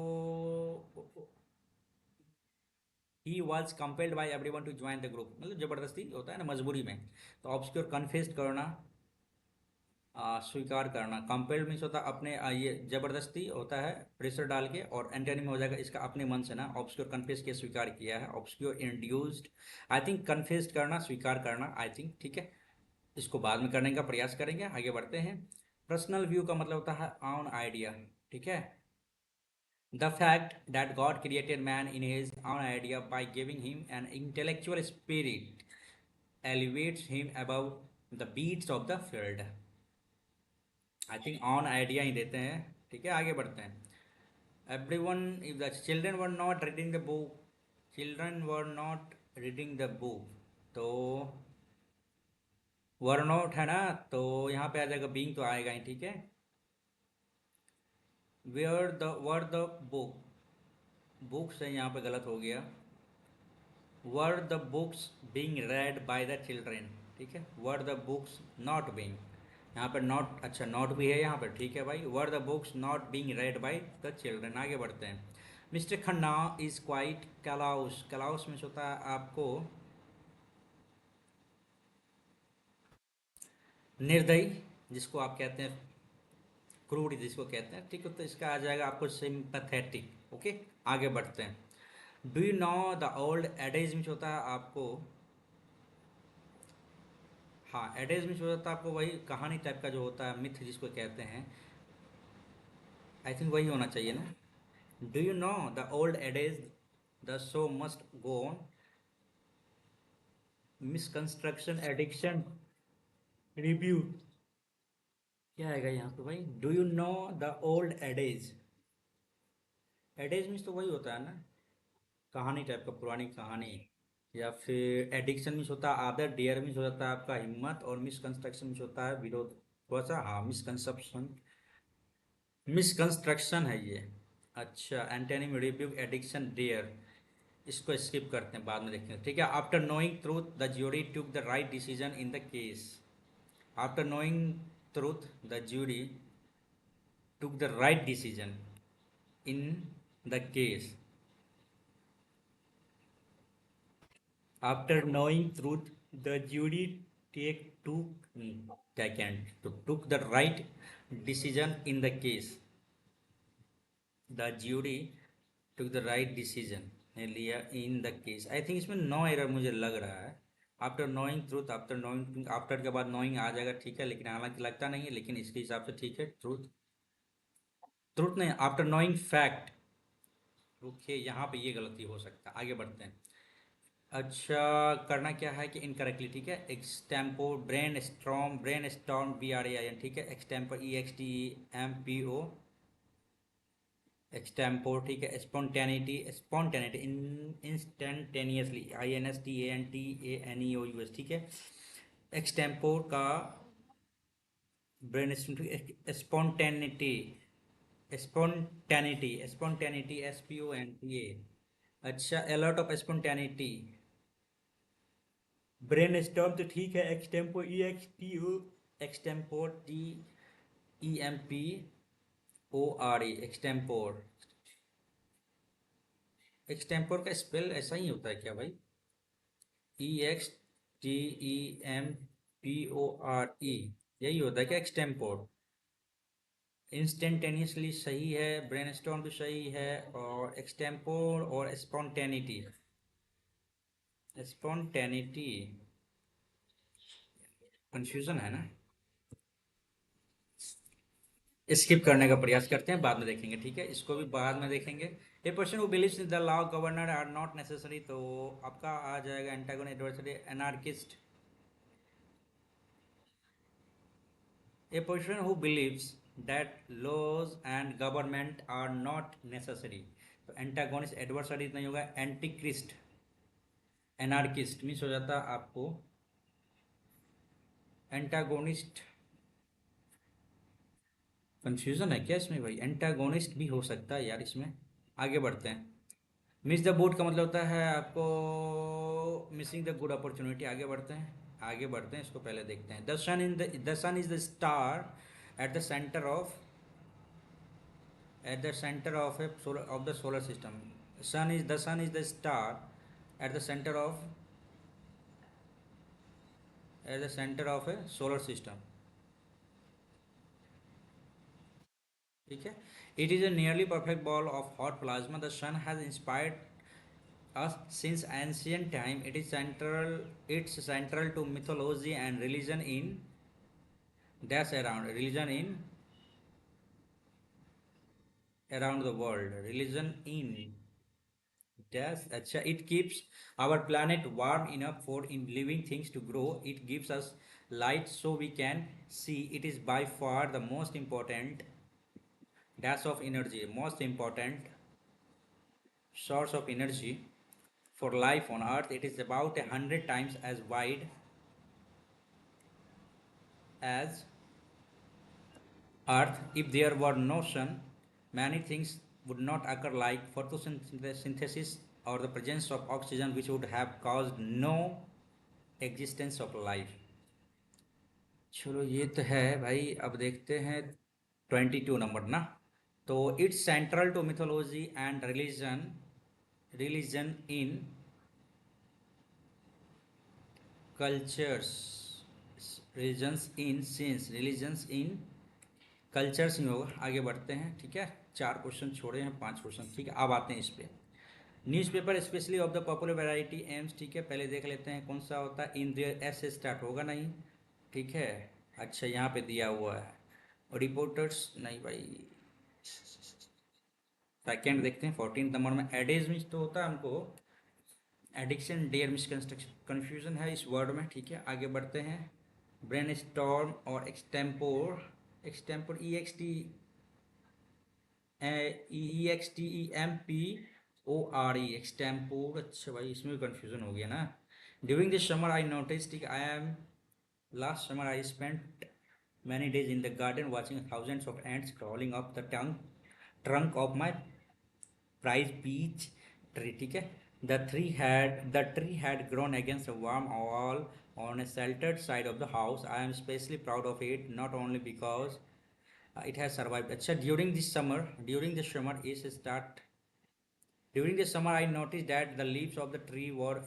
he was compelled by everyone to join the group, मतलब जबरदस्ती होता है ना, मजबूरी में। तो ऑब्सक्योर कन्फेस्ड करना, स्वीकार करना। कंपेल्ड मीन्स होता है अपने, ये जबरदस्ती होता है प्रेशर डाल के, और एंटोनिम हो जाएगा इसका अपने मन से ना। ऑब्सक्योर कन्फेस किया, स्वीकार किया है। Obscure induced, I think confessed करना, स्वीकार करना, आई थिंक। ठीक है, इसको बाद में करने का प्रयास करेंगे। आगे बढ़ते हैं। पर्सनल व्यू का मतलब होता है ऑन आइडिया। ठीक है, the fact that God created man in his own idea by giving him an intellectual spirit elevates him above the beats of the field। I think on idea ही देते हैं। ठीक है, आगे बढ़ते हैं। Everyone, if the children were not reading the book, children were not reading the book, तो were not है ना, तो यहाँ पे आ जाएगा बीइंग, तो आएगा ही। ठीक है, where the were the book, book से यहाँ पे गलत हो गया। Were the books being read by the children. ठीक है, were the books not being, यहाँ पर नॉट, अच्छा नॉट भी है यहाँ पर। ठीक है भाई, were the books not being read by the children. आगे बढ़ते हैं। Mister Khanna is quite callous. Callous में होता है आपको निर्दयी, जिसको आप कहते हैं क्रूड, जिसको कहते हैं। ठीक है, तो इसका आ जाएगा आपको सिंपैथेटिक। ओके, आगे बढ़ते हैं। Do you know the old adages में होता है आपको, हाँ एडेज में होता है आपको वही कहानी टाइप का जो होता है, मिथ जिसको कहते हैं। आई थिंक वही होना चाहिए ना। Do you know the old adages, the show must go on, misconstruction, addiction, review, क्या आएगा यहाँ पे भाई। Do you know the old adages, adages means तो वही होता है ना, कहानी टाइप का, पुरानी कहानी। या फिर एडिक्शन मीन्स होता है आदत, डेयर मीन्स हो जाता है आपका हिम्मत, और मिसकंस्ट्रक्शन मीन्स होता है विरोध। थोड़ा सा, हाँ मिसकंसेप्शन, मिसकंस्ट्रक्शन है ये। अच्छा, एंटेनिम रिव्यू, एडिक्शन, डेयर, इसको स्किप करते हैं, बाद में देखते हैं। ठीक है, after knowing truth the jury took the right decision in the case. After knowing truth the jury took the right decision in the case. After knowing truth the jury take took the right decision in the case. The jury took the right decision ने लिया in the case. I think इसमें no error मुझे लग रहा है। After knowing truth, after knowing, after के बाद knowing आ जाएगा। ठीक है, लेकिन हालांकि लगता नहीं है, लेकिन इसके हिसाब से ठीक है। ट्रूथ, ट्रूथ नहीं, आफ्टर नोइंग फैक्ट। रुकिए, यहाँ पे ये गलती हो सकता है। आगे बढ़ते हैं। अच्छा, करना क्या है कि इनकरेक्टली। ठीक है, extempore, brain storm, brain storm, BRAIN। ठीक है, एक्सटेम्पर, EXTEMPO, एक्सटेम्पोर। ठीक है, स्पॉन्टेनिटी, स्पॉन्टेनिटी, इंस्टेंटेनियसली, INSTANTANEOUS। ठीक है, एक्सटेम्पोर का brain spontaneity, spontaneity, spontaneity, SPONTA। अच्छा, alert of spontaneity, brain storm, तो ठीक है। Extempore, EXTO, extempore, TEMPORE, extempore. Extempore का स्पेल ऐसा ही होता है क्या भाई? EXTEMPORE, यही होता है क्या एक्सटेम्पोर? इंस्टेंटेनियसली सही है, ब्रेनस्टॉर्म भी सही है, और एक्सटेम्पोर और स्पॉन्टेनिटी। स्पॉन्टेनिटी कंफ्यूजन है ना, स्किप करने का प्रयास करते हैं, बाद में देखेंगे, ठीक है, इसको भी बाद में देखेंगे। A person who believes in the law governor are not necessary, तो आपका आ जाएगा antagon adversary anarchist. A person who believes that laws and government are not necessary, तो एंटागोनिस्ट एडवर्सरी नहीं होगा, एंटीक्रिस्ट। एनार्किस्ट मीन्स हो जाता आपको एंटागोनिस्ट। कंफ्यूजन है क्या इसमें भाई, एंटागोनिस्ट भी हो सकता है यार इसमें। आगे बढ़ते हैं। मिस द बोट का मतलब होता है आपको मिसिंग द गुड अपॉर्चुनिटी। आगे बढ़ते हैं, आगे बढ़ते हैं, इसको पहले देखते हैं। The sun is the star at the centre of, at the centre of a solar of the solar system. Sun is the star at the centre of, at the centre of a solar system, ठीक है। It is a nearly perfect ball of hot plasma. The sun has inspired us since ancient time. It's central to mythology and religion in dash around, religion in around the world, religion in dash, अच्छा, it keeps our planet warm enough for in living things to grow. It gives us light so we can see. It is by far the most important dash of energy, most important source of energy for life on earth. It is about 100 times as wide as Earth. If there were no sun, many things would not occur, like photosynthesis or the presence of oxygen, which would have caused no existence of life. चलो ये तो है भाई, अब देखते हैं 22 number ना। तो it's central to mythology and religion, religion in cultures, religions in since, religions in cultures में होगा। आगे बढ़ते हैं, ठीक है, 4 क्वेश्चन छोड़े हैं, 5 क्वेश्चन, ठीक है। अब आते हैं इस पे। Newspaper specially of the popular variety AIIMS, ठीक है, पहले देख लेते हैं कौन सा होता है। इन देयर एस से स्टार्ट होगा नहीं, ठीक है। अच्छा यहाँ पे दिया हुआ है, और रिपोर्टर्स नहीं भाई। सेकेंड देखते हैं 14 नंबर में, एडेज मीन्स तो होता है हमको एडिक्शन, डेयर मिसकंस्ट्रक्शन, कन्फ्यूजन है इस वर्ड में, ठीक है। आगे बढ़ते हैं। ब्रेन स्टॉर्म और एक्सटेम्पोर, एक्सटेम्पोर EXTEMPORE, एक्सटेम्पोर। अच्छा भाई इसमें कंफ्यूजन हो गया ना। During this summer I notice, I am last summer I spent many days in the garden watching thousands of ants crawling up the trunk of my prize peach tree, ठीक है। The tree had grown against a warm wall on a sheltered side of the house. I am especially proud of it, not only because it has survived. अच्छा, during the summer is start. During the summer, I noticed that the leaves of the tree were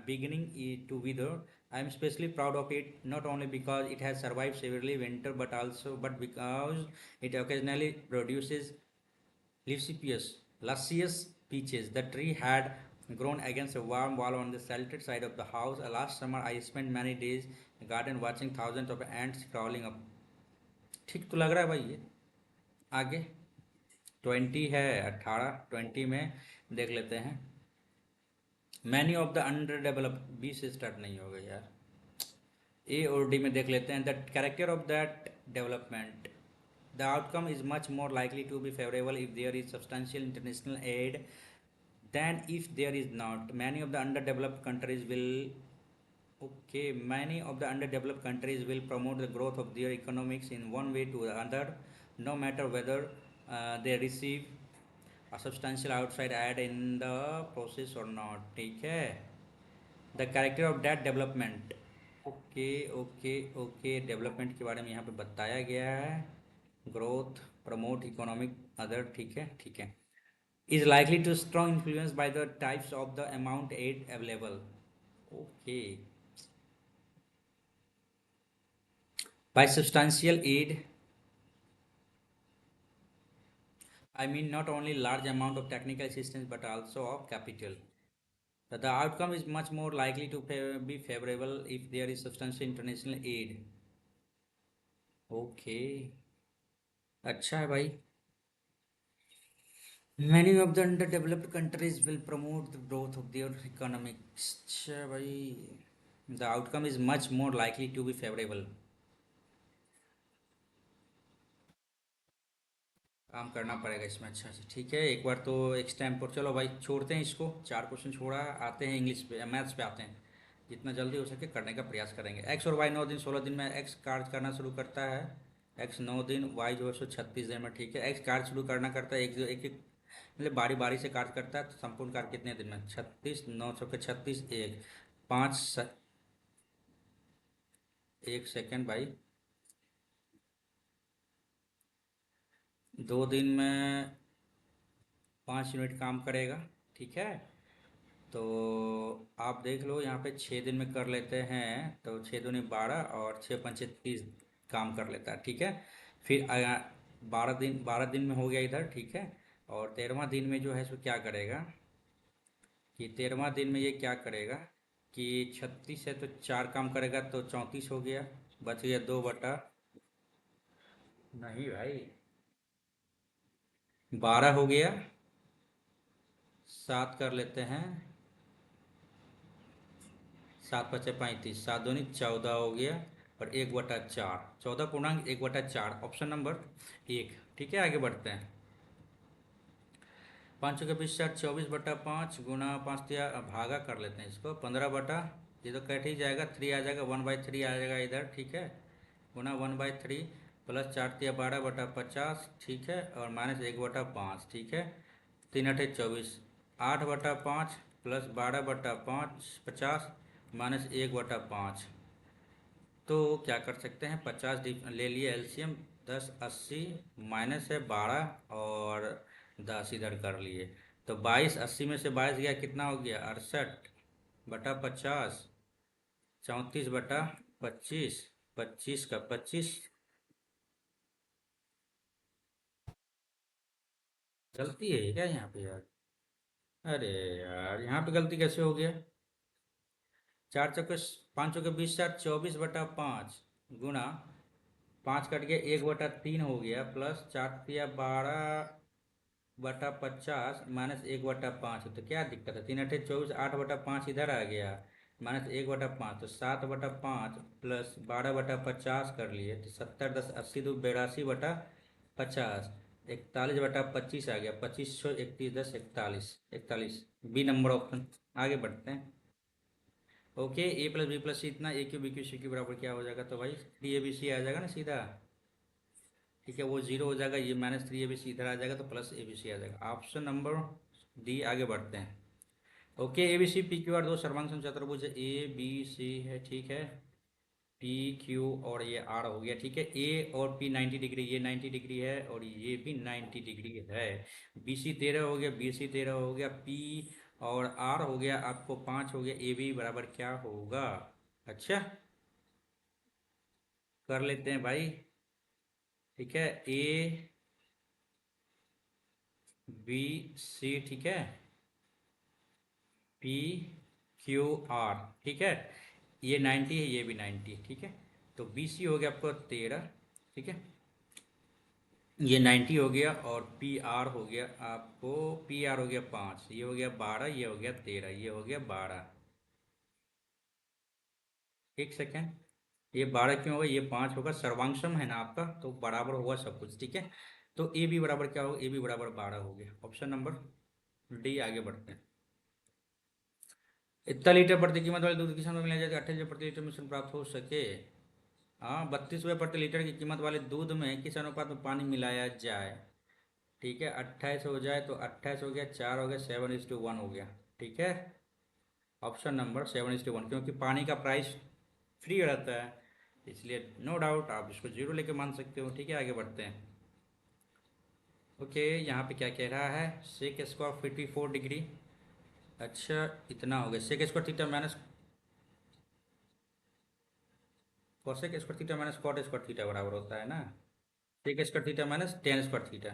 beginning to wither. I am especially proud of it, not only because it has survived severely winter, but because it occasionally produces luscious peaches. The tree had grown against a warm wall on the sheltered side of the house. Last summer, I spent many days in the garden watching thousands of ants crawling up. ठीक तो लग रहा है भाई ये। आगे 20 है, 18, 20 में देख लेते हैं। Many of the under develop, B से स्टार्ट नहीं होगा यार। ए और डी में देख लेते हैं। The character of that development, the outcome is much more likely to be favourable if there is substantial international aid than if there is not. Many of the underdeveloped countries will, okay, many of the underdeveloped countries will promote the growth of their economics in one way to the other, no matter whether they receive a substantial outside aid in the process or not, ठीक है। The character of that development, okay okay okay, development के बारे में यहाँ पे बताया गया है। ग्रोथ, प्रमोट इकोनॉमिक अदर, ठीक है ठीक है। is likely to strong influence by the types of the amount aid available, okay, by substantial aid I mean not only large amount of technical assistance but also of capital. That the outcome is much more likely to be favorable if there is substantial international aid. Okay, अच्छा है भाई. Many of the underdeveloped countries will promote the growth of their economics. अच्छा भाई. The outcome is much more likely to be favorable. काम करना पड़ेगा इसमें अच्छा से. ठीक है, एक बार तो एक टाइम पर चलो भाई छोड़ते हैं इसको. 4 क्वेश्चन छोड़ा, आते हैं इंग्लिश पे, मैथ्स पे आते हैं. जितना जल्दी हो सके करने का प्रयास करेंगे. एक्स और वाई 9 दिन 16 दिन में एक्स कार्य करना शुरू करता है. एक्स 9 दिन, वाई जो है सो 36 दिन में. ठीक है, एक्स कार्य शुरू करना करता है एक एक एक मतलब बारी बारी से कार्य करता है. तो संपूर्ण कार्य कितने दिन में? 36, 9 चौके 36, एक 5 एक सेकेंड भाई. 2 दिन में 5 यूनिट काम करेगा. ठीक है, तो आप देख लो यहाँ पे 6 दिन में कर लेते हैं. तो 6 दूनी 12 और 6 पंचे 30 काम कर लेता है. ठीक है, फिर 12 दिन में हो गया इधर. ठीक है, और 13वां दिन में जो है सो क्या करेगा कि 13वां दिन में ये क्या करेगा कि 36 है तो 4 काम करेगा तो 34 हो गया. बच गया 2 बटा. नहीं भाई, 12 हो गया. 7 कर लेते हैं. 7 × 5 = 35, 7 दूनी 14 हो गया. और 1/4, 14 पूर्णांक 1/4, ऑप्शन नंबर 1. ठीक है, आगे बढ़ते हैं. 5 × 20 = 24/5 गुना 5 भागा कर लेते हैं इसको 15 बटा. ये तो कट ही जाएगा, 3 आ जाएगा, 1/3 आ जाएगा इधर. ठीक है, गुना 1/3 प्लस 4 × 12/50. ठीक है, और -1/5. ठीक है, 3 × 8 = 24, 8/5 प्लस 12/5 50 -1/5. तो क्या कर सकते हैं, 50 ले लिए एलसीएम. 10 80 माइनस है 12 और 10 इधर कर लिए. तो 22, 80 में से 22 गया, कितना हो गया? 68/50. 34/25, 25 का 25. गलती है क्या यहाँ पे यार? अरे यार, यहाँ पे गलती कैसे हो गया? 5 × 20 = 24/5 गुना 5 कट गया, 1/3 हो गया, प्लस 4 × 12/50 -1/5. तो क्या दिक्कत है? 3 × 8 = 24, 8/5 इधर आ गया, -1/5. तो 7/5 प्लस 12/50 कर लिए तो 70, 10 80 2 82/50. 41/25 आ गया, 25 31 10 41. 41 बी नंबर ऑप्शन. आगे बढ़ते हैं. ओके, a + b + c इतना, a³ b³ c³ बराबर क्या हो जाएगा? तो भाई 3abc आ जाएगा ना सीधा. ठीक है, वो जीरो हो जाएगा, ये -3abc इधर आ जाएगा तो +abc आ जाएगा. Option number D. आगे बढ़ते हैं. ओके, abc pq दो सर्वांग चतुर्भुज abc है. ठीक है, पी क्यू और ये आर हो गया. ठीक है, ए और पी 90 डिग्री, ये 90 डिग्री है और ये भी 90 डिग्री है. बी सी 13 हो गया, बी सी 13 हो गया, पी और आर हो गया आपको 5 हो गया. ए बी बराबर क्या होगा? अच्छा, कर लेते हैं भाई. ठीक है, ए बी सी. ठीक है, पी क्यू आर. ठीक है, ये 90 है, ये भी 90. ठीक है, तो बी सी हो गया आपको 13. ठीक है, ये 90 हो गया, और पी आर हो गया आपको, पी आर हो गया 5, ये हो गया 12, ये हो गया 13, ये हो गया 12. एक सेकेंड, ये 12 क्यों होगा? ये 5 होगा, सर्वांशम है ना आपका, तो बराबर होगा सब कुछ. ठीक है, तो ए बी बराबर क्या होगा? ए बी बराबर 12 हो गया, ऑप्शन नंबर डी. आगे बढ़ते हैं. इतना लीटर प्रति कीमत वाले दूध किसान को मिला जाए 28 प्रति लीटर मिश्रण प्राप्त हो सके. हाँ, 32 रुपये प्रति लीटर की कीमत वाले दूध में किस अनुपात में पानी मिलाया जाए? ठीक है, 28 हो जाए तो 28 हो गया, 4 हो गया, 7:1 हो गया. ठीक है, ऑप्शन नंबर 7:1, क्योंकि पानी का प्राइस फ्री रहता है, इसलिए नो डाउट आप इसको जीरो लेके मान सकते हो. ठीक है, आगे बढ़ते हैं. ओके, यहाँ पे क्या कह रहा है? Sec square 54 degree. अच्छा, इतना हो गया. Sec square theta minus cosec square theta minus cot square theta बराबर होता है ना. Sec square theta minus tan square theta.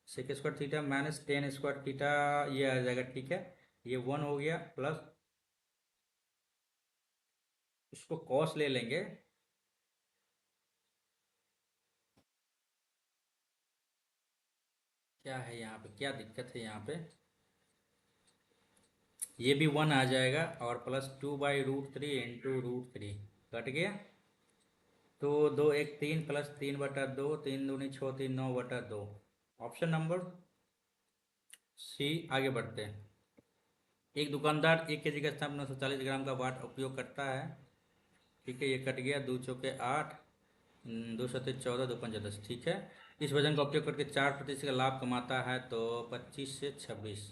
Sec square theta minus tan square theta, ये आ जाएगा, ठीक है। ये 1 हो गया, प्लस इसको कॉस ले लेंगे। क्या है यहाँ पे, क्या दिक्कत है यहाँ पे, ये भी 1 आ जाएगा, और प्लस 2/√3 इंटू √3 कट गया। तो 2 1 3 प्लस 3/2, 3 दूनी 6, 3 9/2। Option number C. आगे बढ़ते हैं। एक दुकानदार 1 केजी का स्थान 940 ग्राम का वाट उपयोग करता है, ठीक है। ये कट गया, 2 चौके 8, 2 सत्ते 14, 2 पंजे 10, ठीक है। इस वजन का उपयोग करके 4% का लाभ कमाता है, तो 25 से 26।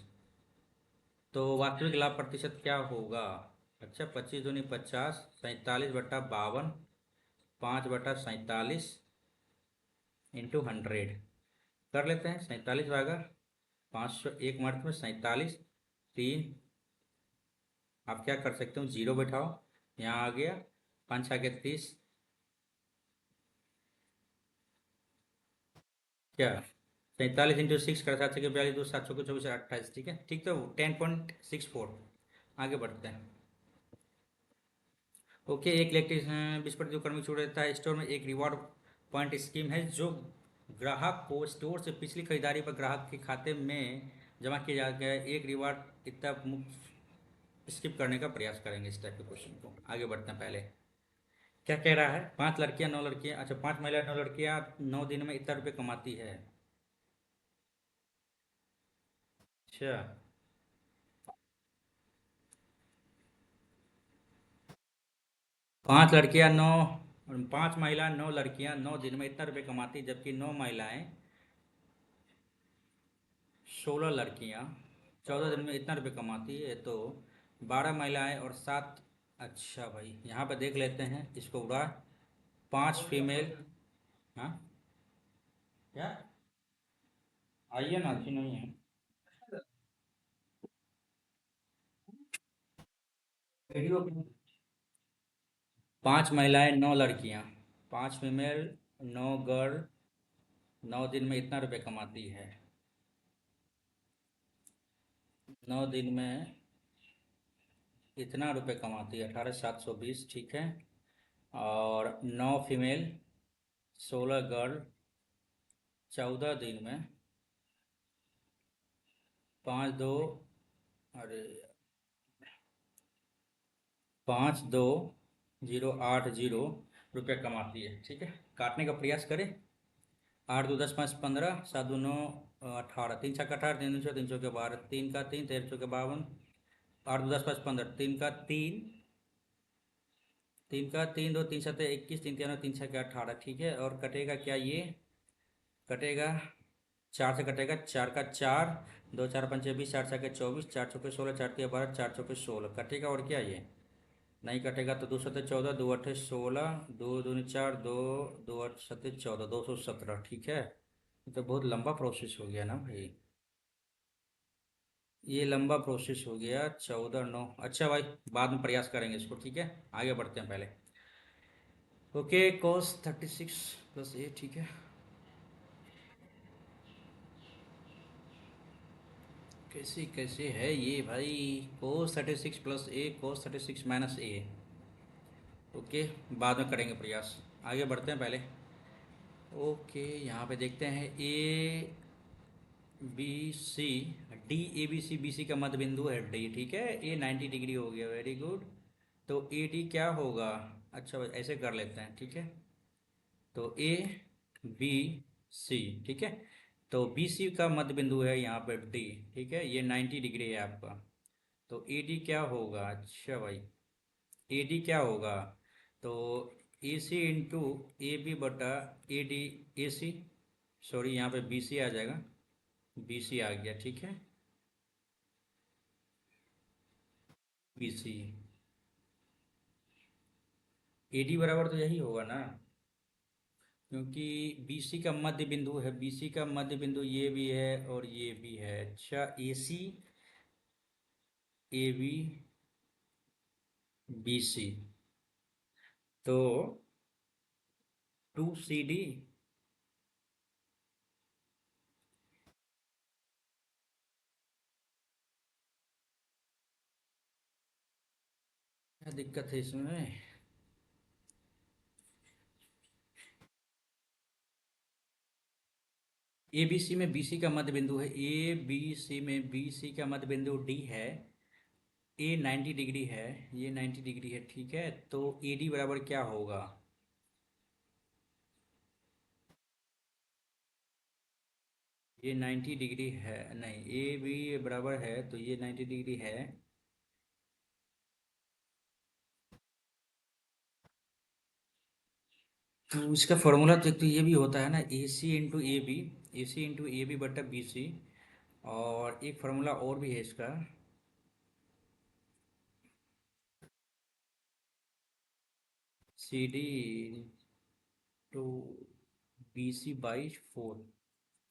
तो वास्तविक लाभ प्रतिशत क्या होगा? अच्छा, 25 दूनी 50, 47/52, 5/47 इंटू 100। कर लेते हैं। 47 भागा 501 में 47, 3। आप क्या कर सकते हो, जीरो बैठाओ, यहाँ आ गया, 5 6 30, क्या 47 इंटू 6 कर, 7 6 42, 7 6 24, 28, ठीक है, ठीक। तो 10.64। आगे बढ़ते हैं। ओके, एक इलेक्ट्रिक 20% जो कर्मी छूट रहता है स्टोर में, एक रिवॉर्ड पॉइंट स्कीम है जो ग्राहक को स्टोर से पिछली खरीदारी पर ग्राहक के खाते में जमा किया जाता है। एक रिवॉर्ड इतना मुफ्त स्किप करने का प्रयास करेंगे, इस टाइप के क्वेश्चन को। आगे बढ़ते हैं। पहले क्या कह रहा है, 5 लड़कियां 9 लड़कियां, अच्छा 5 महिला 9 लड़कियां 9 दिन में इतना रुपये कमाती है। अच्छा, 5 महिला 9 लड़कियां 9 दिन में इतना रुपये कमाती, जबकि 9 महिलाएं 16 लड़कियां 14 दिन में इतना रुपये कमाती है। तो 12 महिलाएं और 7। अच्छा भाई, यहाँ पे देख लेते हैं इसको उड़ा। 5 फीमेल। हाँ, क्या, आइए ना, अच्छी नहीं है। 5 महिलाएं 9 लड़कियां, 5 फीमेल 9 गर्ल 9 दिन में इतना रुपये कमाती है। 9 दिन में इतना रुपये कमाती है, 18,720, ठीक है। और 9 फीमेल 16 गर्ल 14 दिन में 5 2, अरे 5 2 0 8 0 रुपये कमाती है, ठीक है। काटने का प्रयास करें। 8 2 10 5 15, 7 2 9 18, 3 6 18, 3 2 6 3 6 12, 3 का 3 13 6 52, 8 2 10 5 15, 3 का 3 3 का 3 2 3 7 21, 3 3 9 3 6 18, ठीक है। और कटेगा क्या ये, कटेगा 4 से कटेगा, 4 का 4, 2 4 5 6 20, 4 6 24, 4 6 16, 4 3 12, 4 6 16 कटेगा। और क्या ये नहीं कटेगा, तो 2 7 14, 2 8 16, 2 दूनी 4, 2 2 8 7 14, 217, ठीक है। ये तो बहुत लंबा प्रोसेस हो गया ना भाई, ये लंबा प्रोसेस हो गया। 14 9, अच्छा भाई, बाद में प्रयास करेंगे इसको, ठीक है। आगे बढ़ते हैं। पहले ओके, cos 36 + a, ठीक है। कैसे कैसे है ये भाई, cos 36 + a, cos 36 - a। Okay, बाद में करेंगे प्रयास। आगे बढ़ते हैं। पहले ओके, यहाँ पे देखते हैं, A B C D, A B C का मध्य बिंदु है डी, ठीक है। ए 90 डिग्री हो गया, वेरी गुड। तो ए डी क्या होगा, अच्छा ऐसे कर लेते हैं, ठीक है। तो ए बी सी, ठीक है। तो बी सी का मध्य बिंदु है यहाँ पर डी, ठीक है। ये 90 डिग्री है आपका। तो ए डी क्या होगा, अच्छा भाई, ए डी क्या होगा, तो ए सी इंटू ए बी बटा A D, A C, sorry यहाँ पे बी सी आ जाएगा, बी सी आ गया, ठीक है। बी सी, ए डी बराबर तो यही होगा ना, क्योंकि बी सी का मध्य बिंदु है, बी सी का मध्य बिंदु ये भी है और ये भी है। अच्छा, ए सी, ए बी, बी सी, तो 2 सी डी दिक्कत है इसमें? ए बी सी में बी सी का मध्य बिंदु है, ए बी सी में बी सी का मध्य बिंदु डी है, ए 90 डिग्री है, ये 90 डिग्री है, ठीक है। तो ए डी बराबर क्या होगा? ये 90 डिग्री है, नहीं, ए बी बराबर है तो ये 90 डिग्री है। तो इसका फॉर्मूला तो एक तो ये भी होता है ना, A C into A B, A C into A B बटा बी सी। और एक फार्मूला और भी है इसका, C D two B C by four.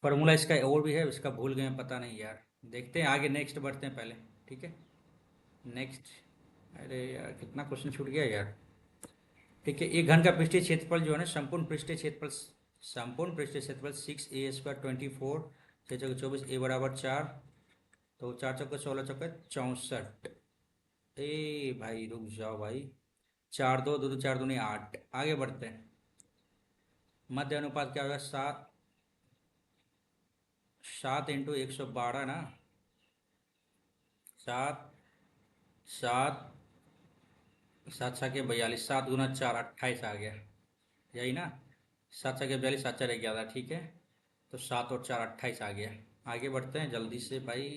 Formula इसका और भी है, उसका भूल गए हैं, पता नहीं यार। देखते हैं आगे, नेक्स्ट बढ़ते हैं पहले, ठीक है। नेक्स्ट। अरे यार कितना क्वेश्चन छूट गया यार। ठीक है, एक घन का पृष्ठीय क्षेत्रफल जो है ना, संपूर्ण पृष्ठीय क्षेत्रफल 6a² 24, 6 × 24, ए बराबर 4। तो 4 × 4 = 16, 64। ए भाई रुक जाओ भाई, 4 2 2 4 2 8। आगे बढ़ते हैं। मध्य अनुपात क्या होगा? 7, 7 × 112 ना। 7, 7, 7×6 = 42, 7 × 4 = 28 आ गया, यही ना। 7×6 = 42, 7×4 = 11, ठीक है। तो 7 और 4 = 28 आ गया। आगे बढ़ते हैं जल्दी से भाई।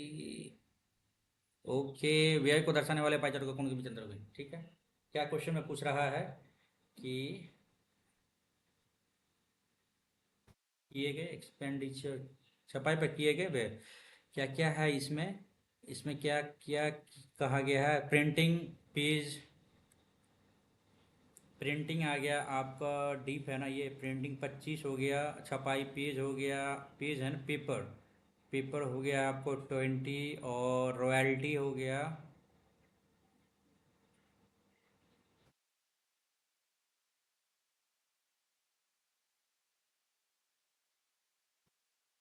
ओके, व्यय को दर्शाने वाले पाइचर को कौन की चंद्र हुई, ठीक है। क्या क्वेश्चन में पूछ रहा है कि किए गए एक्सपेंडिचर, छपाई पर किए गए व्यय क्या क्या है इसमें। इसमें क्या क्या कहा गया है? प्रिंटिंग पेज, प्रिंटिंग आ गया आपका, डीप है ना ये, प्रिंटिंग 25 हो गया, छपाई पेज हो गया, पेज है ना पेपर, पेपर हो गया आपको 20, और रॉयल्टी हो गया।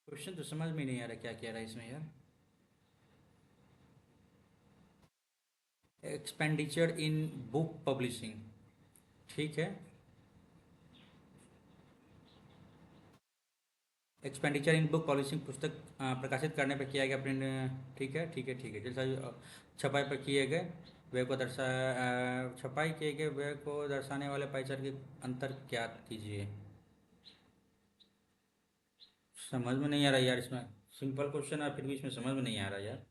क्वेश्चन तो समझ में नहीं आ रहा क्या कह रहा है इसमें यार। एक्सपेंडिचर इन बुक पब्लिशिंग, ठीक है। एक्सपेंडिचर इन बुक पब्लिशिंग, पुस्तक प्रकाशित करने पर किया गया प्रिंट, ठीक है ठीक है ठीक है। जैसा छपाई पर किए गए व्यय को छपाई किए गए व्यय को दर्शाने वाले पाइचर के अंतर ज्ञात कीजिए। समझ में नहीं आ रहा यार इसमें, सिंपल क्वेश्चन है फिर भी इसमें समझ में नहीं आ रहा यार।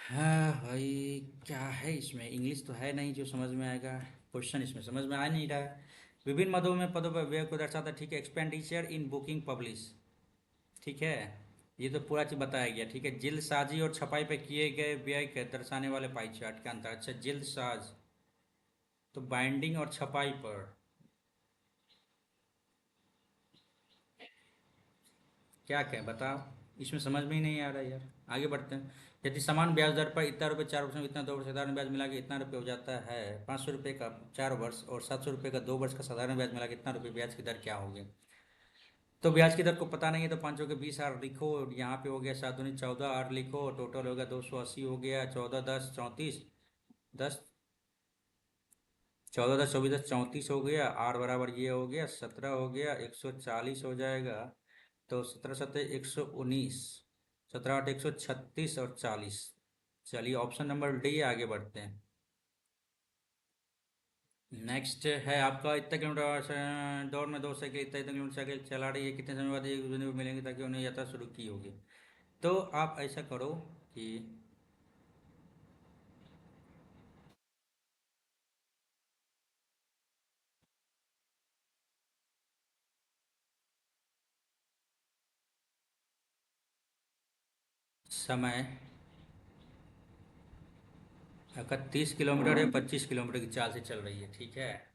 हाँ भाई, क्या है इसमें, इंग्लिश तो है नहीं जो समझ में आएगा। क्वेश्चन इसमें समझ में आ नहीं रहा है। विभिन्न मदों में पदों पर व्यय को दर्शाता है, ठीक है। एक्सपेंडिचर इन बुकिंग पब्लिश, ठीक है, ये तो पूरा चीज बताया गया, ठीक है। जिल्द साजी और छपाई पे किए गए व्यय के दर्शाने वाले पाई चार्ट का अंतर। अच्छा, जिल्द साज तो बाइंडिंग और छपाई पर, क्या कहें बताओ, इसमें समझ में ही नहीं आ रहा यार। आगे बढ़ते हैं। यदि समान ब्याज दर पर इतना रुपये 4 वर्ष में, इतना 2 वर्ष, साधारण ब्याज मिला के इतना रुपये हो जाता है, 500 रुपये का 4 वर्ष और 700 रुपये का 2 वर्ष का साधारण ब्याज मिला के इतना रुपये, ब्याज की दर क्या होगी? तो ब्याज की दर को पता नहीं है, तो 5 के 20 लिखो, यहाँ पे हो गया 7 दूनी 14, 8 लिखो, टोटल हो गया 280, हो गया 14 10 34 10, 14 10 24 10 34 हो गया, 8 बराबर ये हो गया 17 हो गया, 140 हो जाएगा। तो 17 17 119, 17 8 136 और 40। चलिए ऑप्शन नंबर डी, आगे बढ़ते हैं। नेक्स्ट है आपका, इतने किलोमीटर दौड़ में 2 साइकिल, इतना इतने किलोमीटर साइकिल चला रही है, कितने समय बाद एक दूसरे को मिलेंगे ताकि उन्हें यात्रा शुरू की होगी। तो आप ऐसा करो कि समय, अगर 30 किलोमीटर है, 25 किलोमीटर की चाल से चल रही है, ठीक है।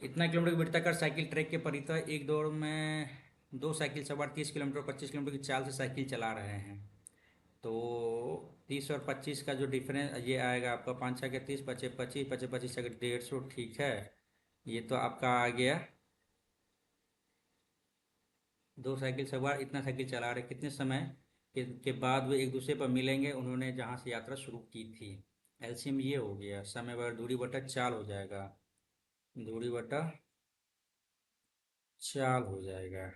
इतना किलोमीटर की वृत्ताकार साइकिल ट्रैक के परितः एक दौड़ में 2 साइकिल सवार 30 किलोमीटर 25 किलोमीटर की चाल से साइकिल चला रहे हैं। तो 30 और 25 का जो डिफरेंस ये आएगा आपका, 5 6 के 30, 25 25, 25 25 150, ठीक है। ये तो आपका आ गया। 2 साइकिल सवार इतना साइकिल चला रहे, कितने समय के बाद वे एक दूसरे पर मिलेंगे, उन्होंने जहाँ से यात्रा शुरू की थी। एलसीएम ये हो गया, समय बटा दूरी बटा चाल हो जाएगा, दूरी बटा चाल हो जाएगा।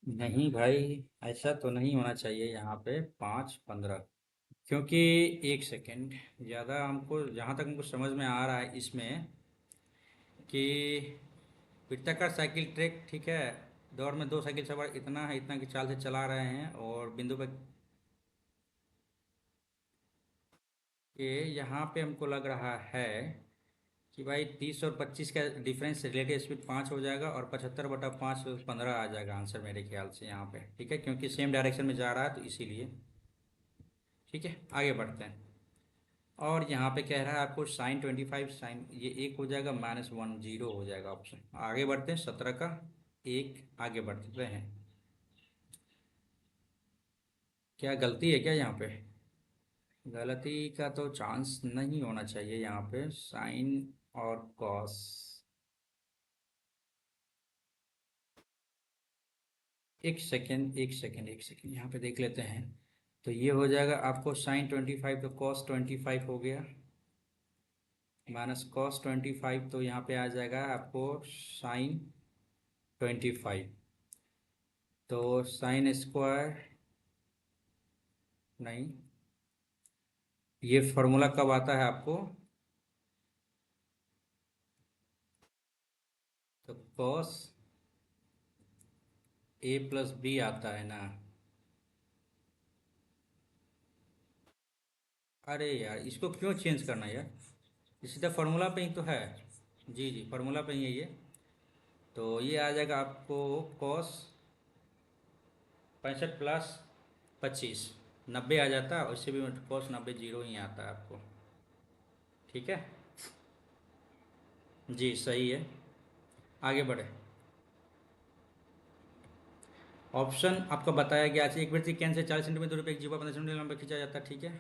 नहीं भाई, ऐसा तो नहीं होना चाहिए यहाँ पे 5 15, क्योंकि एक सेकेंड, ज़्यादा हमको जहाँ तक हमको समझ में आ रहा है इसमें कि वृत्ताकार साइकिल ट्रैक, ठीक है, दौड़ में दो साइकिल सवार इतना है, इतना की चाल से चला रहे हैं और बिंदु पर ये यहाँ पे हमको लग रहा है कि भाई 30 और 25 का डिफरेंस, रिलेटिव स्पीड 5 हो जाएगा और 75/5 15 आ जाएगा आंसर मेरे ख्याल से यहाँ पे, ठीक है, क्योंकि सेम डायरेक्शन में जा रहा है तो इसीलिए। ठीक है, आगे बढ़ते हैं। और यहाँ पे कह रहा है आपको sin 25, साइन ये एक हो जाएगा, -1 0 हो जाएगा ऑप्शन। आगे बढ़ते हैं, 17 का एक, आगे बढ़ते हैं। क्या गलती है क्या यहाँ पे? गलती का तो चांस नहीं होना चाहिए यहाँ पे, साइन और कॉस। एक सेकेंड एक सेकेंड एक सेकेंड, यहाँ पे देख लेते हैं। तो ये हो जाएगा आपको sin 25, तो cos 25 हो गया, -cos 25, तो यहाँ पे आ जाएगा आपको sin 25। तो साइन स्क्वायर, नहीं, ये फॉर्मूला कब आता है आपको? तो cos a+b आता है ना। अरे यार, इसको क्यों चेंज करना यार, ये सीधा फार्मूला पे ही तो है। जी जी, फार्मूला पे ही है ये। तो ये आ जाएगा आपको cos 65 + 25, 90 आ जाता है, और इससे भी cos 90 0 ही आता है आपको। ठीक है, जी सही है, आगे बढ़े। ऑप्शन आपका बताया गया है, एक व्यक्ति कैन से 40 सेंटीमीटर दूरी पर एक जीवा 15 सेंटीमीटर लंबा खींचा जाता है, ठीक है,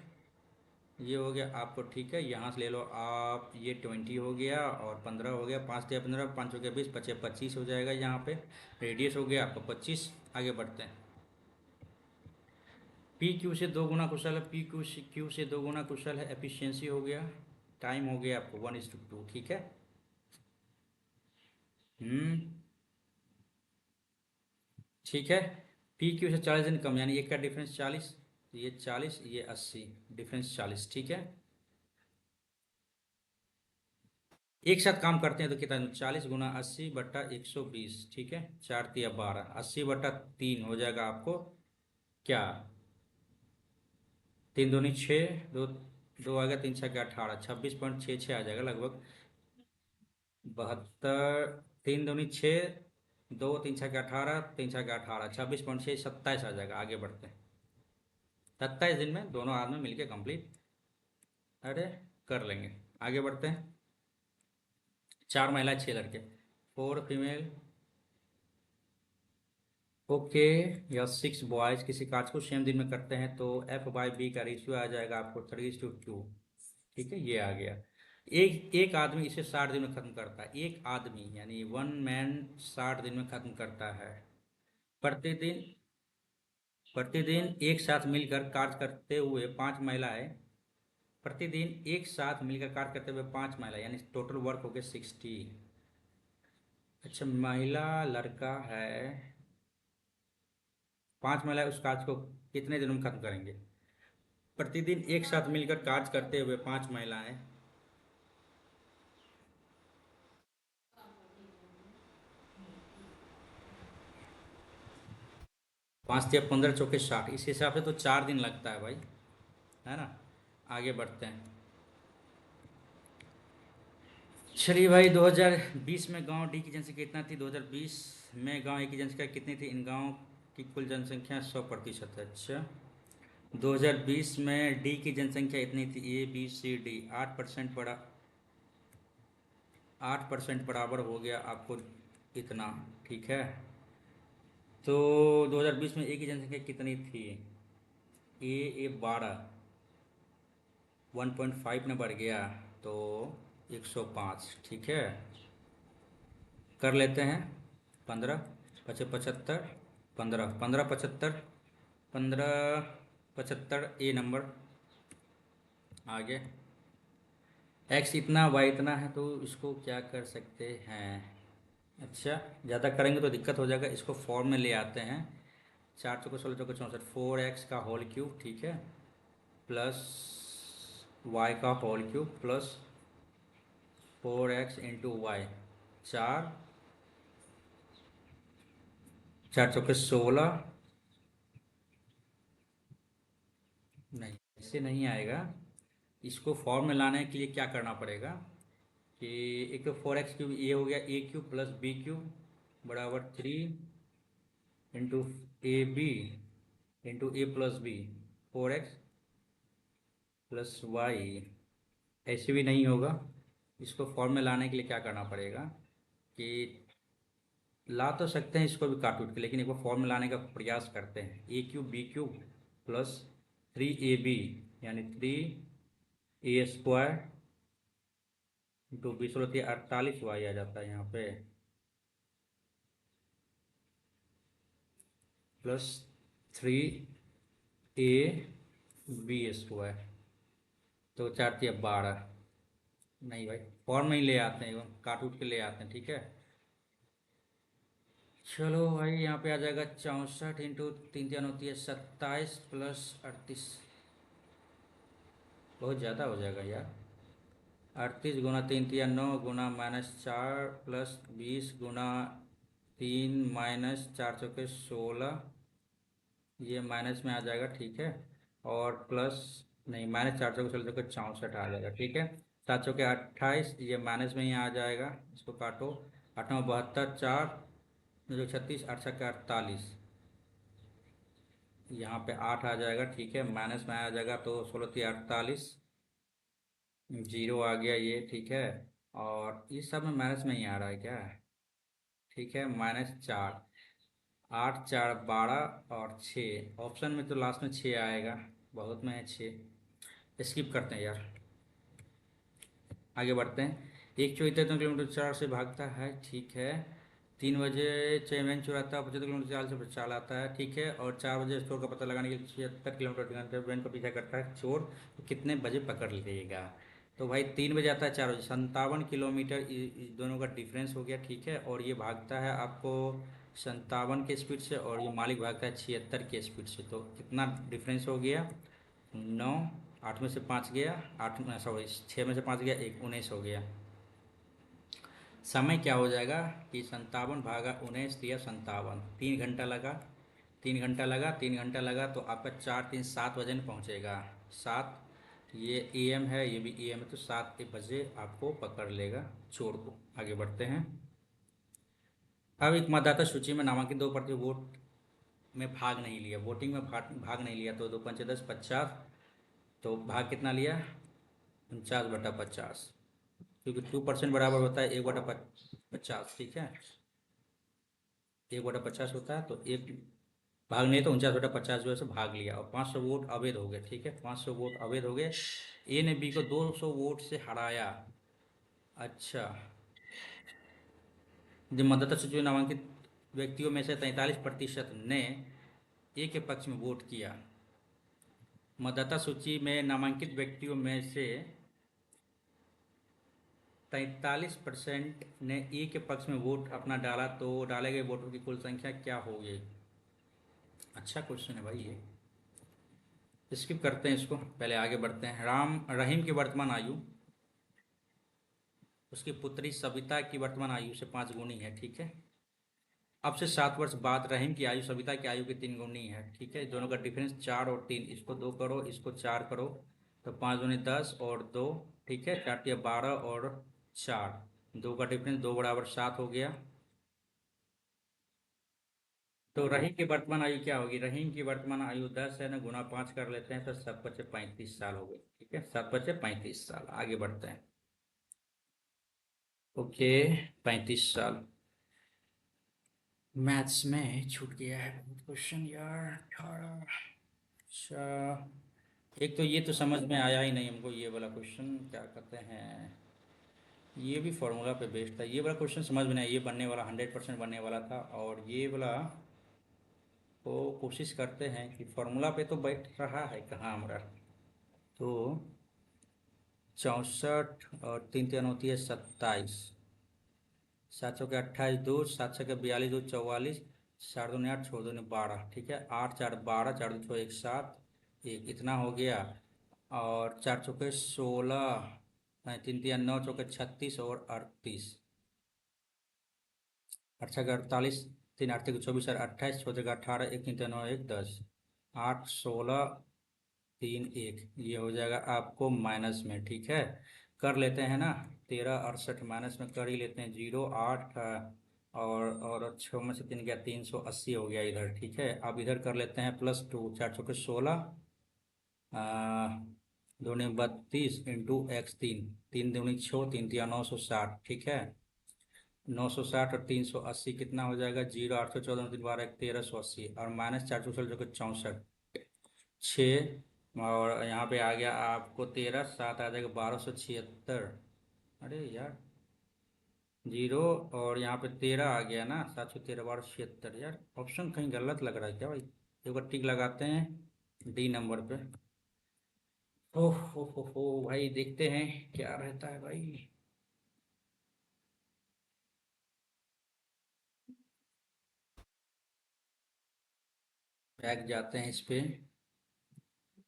ये हो गया आपको। ठीक है, यहाँ से ले लो आप, ये 20 हो गया और 15 हो गया, 5 × 15, 5 हो गया 20, 25 हो जाएगा यहाँ पे। रेडियस हो गया आपका 25। आगे बढ़ते हैं। पी क्यू से 2 गुना कुशल है, क्यू से 2 गुना कुशल है, एफिशिएंसी हो गया, टाइम हो गया आपको 1:2, ठीक है। हम्म, ठीक है। पी क्यू से 40 दिन कम, यानी एक का डिफरेंस 40, ये 40 ये 80, डिफरेंस 40, ठीक है। एक साथ काम करते हैं तो कितना, 40 × 80/120, ठीक है, 4×3 = 12, 80/3 हो जाएगा आपको क्या, 3 दूनी 6, दो दो आ गया, 3×6 = 18, 26.66 आ जाएगा लगभग, 72, 3 दूनी 6, 2 3×6 = 18, 3×6 = 18, 26.6, 27 आ जाएगा। आगे बढ़ते हैं। 27 दिन में दोनों आदमी मिलके कंप्लीट, अरे कर लेंगे। आगे बढ़ते हैं। 4 महिला 6 लड़के, 4 फीमेल, ओके, या 6 बॉयज किसी कार्य को सेम दिन में करते हैं तो F/B का रेशियो आ जाएगा आपको 3:2। ठीक है, ये आ गया। एक एक आदमी इसे 60 दिन में खत्म करता है, एक आदमी यानी 1 मैन 60 दिन में खत्म करता है। प्रतिदिन प्रतिदिन एक साथ मिलकर कार्य करते हुए 5 महिलाएं, प्रतिदिन एक साथ मिलकर कार्य करते हुए 5 महिला, यानी टोटल वर्क हो गया 60। अच्छा, महिला लड़का है, 5 महिला उस कार्य को कितने दिनों में खत्म करेंगे? प्रतिदिन एक साथ मिलकर कार्य करते हुए 5 महिलाएं, 5×3 = 15, 60, इस हिसाब से तो 4 दिन लगता है भाई, है ना। आगे बढ़ते हैं। चलिए भाई, 2020 में गांव डी की जनसंख्या कितना थी? 2020 में गांव ए की जनसंख्या कितनी थी? इन गांव की कुल जनसंख्या 100% है। अच्छा, 2020 में डी की जनसंख्या इतनी थी, ABCD 8% बड़ा, 8% बराबर हो गया आपको इतना, ठीक है। तो 2020 में ए की जनसंख्या कितनी थी? ए 12, 1.5 में बढ़ गया तो 105, ठीक है। कर लेते हैं। 15 पचे 75, 15 15 75, 15 75 ए नंबर, आगे एक्स इतना वाई इतना है, तो इसको क्या कर सकते हैं। अच्छा, ज़्यादा करेंगे तो दिक्कत हो जाएगा, इसको फॉर्म में ले आते हैं। 4 × 4 = 16 × 4 = 4x का होल क्यूब, ठीक है, प्लस y का whole cube plus 4x × y। 4 4 × 4 = 16। नहीं, ऐसे नहीं आएगा। इसको फॉर्म में लाने के लिए क्या करना पड़ेगा कि एक तो 4x³ ये हो गया a³ प्लस b³ बराबर 3 × a b × a + b 4x plus Y. ऐसे भी नहीं होगा। इसको फॉर्म में लाने के लिए क्या करना पड़ेगा कि ला तो सकते हैं इसको भी काट उठ के, लेकिन एक बार फॉर्म में लाने का प्रयास करते हैं। a³ b³ प्लस 3ab यानी 3a² इंटू 20 × 48 y आ जाता है यहाँ पे, प्लस 3ab²। तो 4×3 = 12। नहीं भाई, फॉर्म में ही ले आते हैं, काट उठ के ले आते हैं, ठीक है। चलो भाई, यहाँ पे आ जाएगा 64 × 3 = 27 प्लस 38। बहुत ज़्यादा हो जाएगा यार। 38 × 3 = 9 गुना -4 प्लस 20 × 3 -4 × 4 = 16। ये माइनस में आ जाएगा, ठीक है, और प्लस नहीं, -4 × 16 = 64 आ जाएगा, ठीक है। 7 × 28, ये माइनस में ही आ जाएगा, इसको काटो। 8×9 = 72, 4 2 36, 8×7 = 48। यहाँ पे 8 आ जाएगा, ठीक है, माइनस में आ जाएगा तो 16×3 = 48। जीरो आ गया ये, ठीक है। और इस सब में माइनस में ही आ रहा है क्या, ठीक है, -4। 8 4 12 और 6, ऑप्शन में तो लास्ट में 6 आएगा, बहुत में है 6। स्किप करते हैं यार, आगे बढ़ते हैं। 1 × 73 किलोमीटर 4 से भागता है, ठीक है। 3 बजे चेयरमैन चुराता है, 75 किलोमीटर चाल से चाल आता है, ठीक है। और 4 बजे स्टोर का पता लगाने के लिए 76 किलोमीटर वैन को पीछा करता है चोर, तो कितने बजे पकड़ लेगा। तो भाई 3 बजे आता है, 4 बजे, 57 किलोमीटर इस दोनों का डिफरेंस हो गया, ठीक है। और ये भागता है आपको 57 के स्पीड से, और ये मालिक भागता है 76 के स्पीड से, तो कितना डिफरेंस हो गया, 9। 8 में से 5 गया, 8 में सॉरी 6 में से 5 गया, 1 19 हो गया। समय क्या हो जाएगा कि 57 भागा 19 दिया 57, 3 घंटा लगा। 3 घंटा लगा, 3 घंटा लगा, तो आपका 4 3 7 बजे में पहुँचेगा। 7, ये AM है, ये भी AM है, तो 7 बजे आपको पकड़ लेगा चोर को। आगे बढ़ते हैं। अब एक मतदाता सूची में नामांकित 2 वोट में भाग नहीं लिया, वोटिंग में भाग नहीं लिया, तो 2×5 = 10 50। तो भाग कितना लिया, 49/50, क्योंकि 2% बराबर होता है 1/50, ठीक है। 1/50 होता है, तो एक भाग नहीं, तो 49/50 जो है सो भाग लिया, और 500 वोट अवैध हो गए, ठीक है, 500 वोट अवैध हो गए। ए ने बी को 200 वोट से हराया। अच्छा, जब मतदाता सूची में नामांकित व्यक्तियों में से 43% ने ए के पक्ष में वोट किया। मतदाता सूची में नामांकित व्यक्तियों में से 43% ने ए के पक्ष में वोट अपना डाला, तो डाले गए वोटों की कुल संख्या क्या होगी। अच्छा क्वेश्चन है भाई ये, स्किप करते हैं इसको, पहले आगे बढ़ते हैं। रहीम की वर्तमान आयु उसकी पुत्री सविता की वर्तमान आयु से 5 गुनी है, ठीक है। अब से 7 वर्ष बाद रहीम की आयु सविता की आयु के 3 गुनी है, ठीक है। दोनों का डिफरेंस 4 और 3, इसको 2 करो, इसको 4 करो, तो 5 दूनी 10 और 2, ठीक है, 4×3 = 12 और 4, 2 का डिफरेंस 2 = 7 हो गया। तो रहीम की वर्तमान आयु क्या होगी, रहीम की वर्तमान आयु 10 है ना, गुना 5 कर लेते हैं, तो 7×5 = 35 साल हो गए, ठीक है, 7×5 = 35 साल। आगे बढ़ते हैं। ओके, 35 साल। मैथ्स में छूट गया है बहुत क्वेश्चन यार, 18। अच्छा, एक तो ये तो समझ में आया ही नहीं हमको, ये वाला क्वेश्चन क्या कहते हैं, ये भी फॉर्मूला पे बेस्ड था। ये वाला क्वेश्चन समझ में नहीं आया, ये बनने वाला 100% बनने वाला था, और ये वाला को कोशिश करते हैं कि फॉर्मूला पे तो बैठ रहा है कहाँ हमारा। तो 64 और 3 3 होती है 27, 7 चौके 28, दो 7 6 42, दो 44, 4 2 8, छोड़ दो 12, ठीक है। 8 4 12, 4 2 6 1 7 1, इतना हो गया। और 4 चौके 16, 3 3 9 चौके 36 और 38, 8 6 48, 3 8 3 24 और 28, 6 3 18, 1 3 3 9 1 10, 8 16 3 1, ये हो जाएगा आपको माइनस में, ठीक है। कर लेते हैं ना, 13 68 माइनस में कर ही लेते हैं, 0 8 और 6 में से 3 गया, 380 हो गया इधर, ठीक है। अब इधर कर लेते हैं +2, 4 चौके 16, दूनी 32 इंटू x 3, 3 दूनी 6, 3 3 9 160, ठीक है। 960 और 380 कितना हो जाएगा, 0 8 14 3 12 1 1380, और -4 4 64, 6, और यहाँ पे आ गया आपको 13, 7 आ जाएगा 1276। अरे यार, 0, और यहाँ पे 13 आ गया ना, 7 13 1276, यार ऑप्शन कहीं गलत लग रहा है क्या भाई। एक बार टिक लगाते हैं डी नंबर पे। ओह हो भाई, देखते हैं क्या रहता है भाई। बैग जाते हैं इस पे,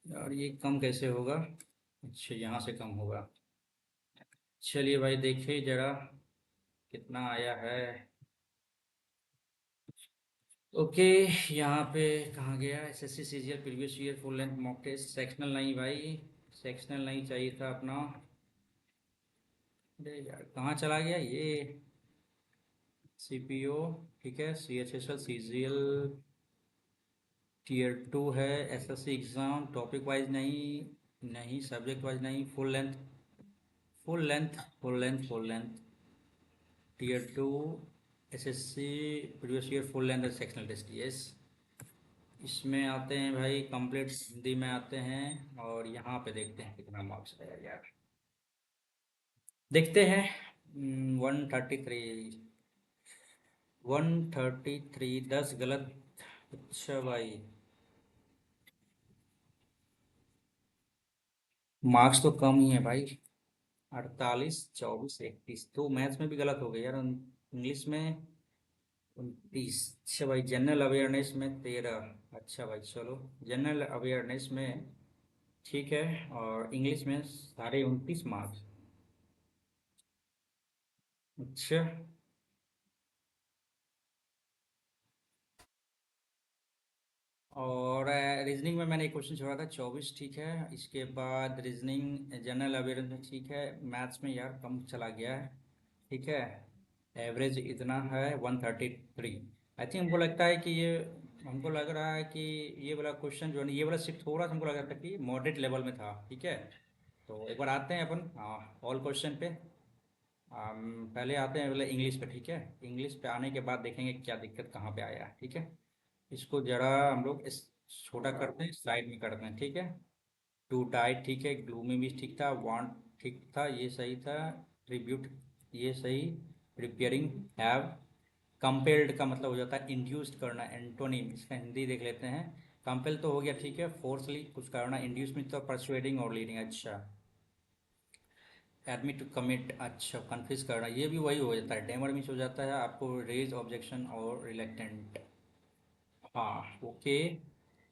और ये कम कैसे होगा। अच्छा, यहाँ से कम होगा। चलिए भाई, देखिए जरा कितना आया है। ओके, यहाँ पे कहाँ गया, SSC CGL previous year full length mock test sectional नहीं भाई, सेक्शनल नहीं चाहिए था अपना। अरे यार, कहाँ चला गया ये। सीपीओ, ठीक है। सीएचएसएल सीजीएल Tier 2 है। एसएससी एग्जाम टॉपिक वाइज नहीं, नहीं सब्जेक्ट वाइज नहीं, full length, full length, full length, full length, Tier 2 SSC previous year full length sectional test, yes. इसमें आते हैं भाई, कंप्लीट हिंदी में आते हैं, और यहाँ पे देखते हैं कितना मार्क्स आया यार। देखते हैं। 133, 133, 10 गलत। अच्छा भाई, मार्क्स तो कम ही है भाई, 48 24 31, तो मैथ्स में भी गलत हो गया यार, इंग्लिश में 29। अच्छा भाई, जनरल अवेयरनेस में 13। अच्छा भाई चलो, जनरल अवेयरनेस में ठीक है, और इंग्लिश में साढ़े 29 मार्क्स। अच्छा, और रीजनिंग में मैंने एक क्वेश्चन छोड़ा था 24, ठीक है। इसके बाद रीजनिंग जनरल अवेयरनेस में ठीक है, मैथ्स में यार कम चला गया है, ठीक है। एवरेज इतना है 133। आई थिंक हमको लगता है कि ये, हमको लग रहा है कि ये वाला क्वेश्चन जो है ना, ये वाला सिर्फ थोड़ा सा हमको लग रहा था कि मॉडरेट लेवल में था, ठीक है। तो एक बार आते हैं अपन ऑल क्वेश्चन पे। पहले आते हैं पहले इंग्लिश पे, ठीक है। इंग्लिश पे आने के बाद देखेंगे क्या दिक्कत कहाँ पे आया है, ठीक है। इसको जरा हम लोग इस छोटा करते हैं, साइड में करते हैं, ठीक है। टू टाइट, ठीक है। ग्लूमी भी ठीक था, वांट ठीक था, ये सही था। ट्रिब्यूट, ये सही। Preparing, have. कंपेल्ड का मतलब हो जाता है इंड्यूस्ड करना, एंटोनिम इसका हिंदी देख लेते हैं। कंपेल तो हो गया, ठीक है। फोर्सली कुछ करना, इंड्यूस में तो परसुएडिंग और लीडिंग, अच्छा। एडमिट टू कमिट, अच्छा कन्फ्यूज करना, ये भी वही हो जाता है, डेमर मिस हो जाता है आपको, रेज ऑब्जेक्शन और रिलेक्टेंट। हाँ, ओके।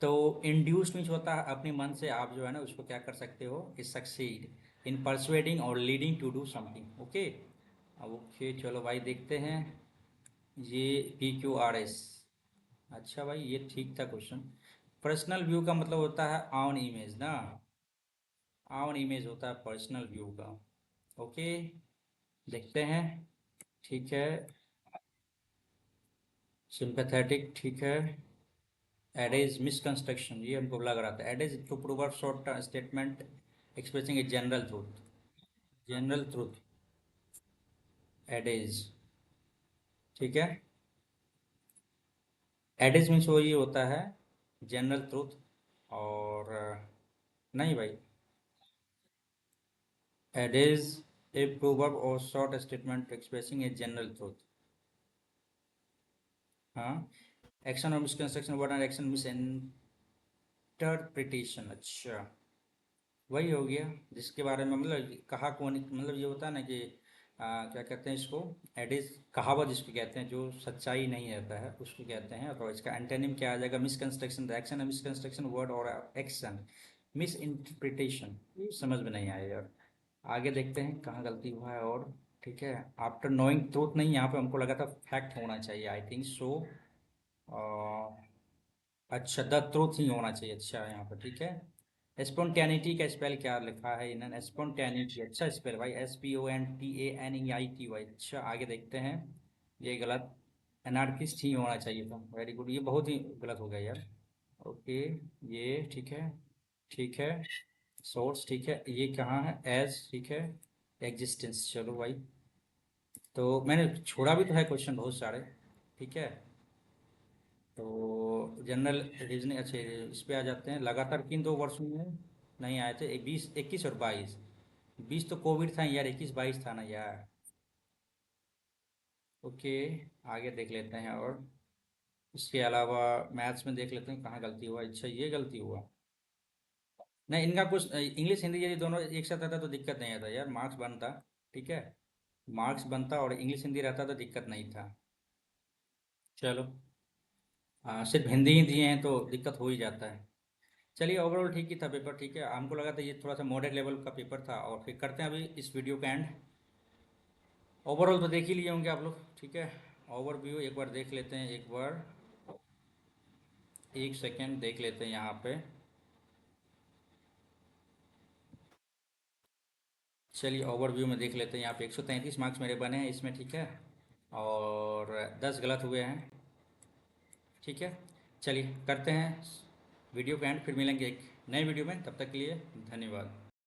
तो इंड्यूस मीन्स होता है अपने मन से आप जो है ना उसको क्या कर सकते हो, कि सक्सीड इन परsuading और leading to do something, okay. अब ओके, चलो भाई देखते हैं। ये PQRS, अच्छा भाई ये ठीक था क्वेश्चन। पर्सनल व्यू का मतलब होता है ऑन इमेज ना, ऑन इमेज होता है पर्सनल व्यू का, ओके। देखते हैं, ठीक है। सिंपैथेटिक, ठीक है। एडेज मिसकंस्ट्रक्शन, ये हमको लग रहा था। Adages to prove a short statement expressing a general truth, general truth, adages, ठीक है। एडेज मीन्स वो ये होता है जनरल ट्रूथ, और नहीं भाई, एडेज ए प्रोवर्ब और short statement expressing a general truth. हाँ, एक्शन और misconstruction, word and action misinterpretation, अच्छा। वही हो गया जिसके बारे में मतलब कहा कौन, मतलब ये होता है ना कि क्या कहते हैं इसको, एडिस कहावत जिसको कहते हैं, जो सच्चाई नहीं रहता है उसको कहते हैं। और इसका एंटोनिम क्या आ जाएगा, मिसकंस्ट्रक्शन, द एक्शन ऑफ मिसकंस्ट्रक्शन वर्ड और एक्शन, मिस इंटरप्रिटेशन। समझ में नहीं आया यार। आगे देखते हैं कहाँ गलती हुआ है। और ठीक है, आफ्टर नोइंग ट्रूथ नहीं, यहाँ पे हमको लगा था फैक्ट होना चाहिए, आई थिंक सो। अच्छा, द ट्रूथ ही होना चाहिए। अच्छा यहाँ पर ठीक है। स्पोंटेनिटी का स्पेल क्या लिखा है इन्होंने, स्पोंटेनिटी, अच्छा स्पेल भाई, SPONTANEITY। अच्छा आगे देखते हैं। ये गलत, एनार्किस्ट ही होना चाहिए था। वेरी गुड, ये बहुत ही गलत हो गया यार। ओके, ये ठीक है, ठीक है। सोर्स ठीक है, ये कहाँ है, एज ठीक है, एग्जिस्टेंस, चलो भाई। तो मैंने छोड़ा भी तो है क्वेश्चन बहुत सारे, ठीक है। तो जनरल रीजनिंग, अच्छे इस पे आ जाते हैं। लगातार किन 2 वर्षों में नहीं आए थे, 20, 21 और 22? 20 तो कोविड था यार, 21, 22 था ना यार। ओके, आगे देख लेते हैं। और इसके अलावा मैथ्स में देख लेते हैं कहाँ गलती हुआ। अच्छा ये गलती हुआ, नहीं इनका कुछ इंग्लिश हिंदी यदि दोनों एक साथ रहता तो दिक्कत नहीं आता यार, मार्क्स बनता। ठीक है, मार्क्स बनता और इंग्लिश हिंदी रहता तो दिक्कत नहीं था। चलो, सिर्फ हिंदी ही दिए हैं तो दिक्कत हो ही जाता है। चलिए, ओवरऑल ठीक ही था पेपर, ठीक है। हमको लगा था ये थोड़ा सा मॉडर्न लेवल का पेपर था। और फिर करते हैं अभी इस वीडियो का एंड। ओवरऑल तो देख ही लिए होंगे आप लोग, ठीक है। ओवरव्यू एक बार देख लेते हैं, एक बार, एक सेकेंड देख लेते हैं यहाँ पे। चलिए ओवरव्यू में देख लेते हैं। यहाँ पे 133 मार्क्स मेरे बने हैं इसमें, ठीक है। और 10 गलत हुए हैं, ठीक है। चलिए करते हैं वीडियो का एंड, फिर मिलेंगे एक नए वीडियो में, तब तक के लिए धन्यवाद।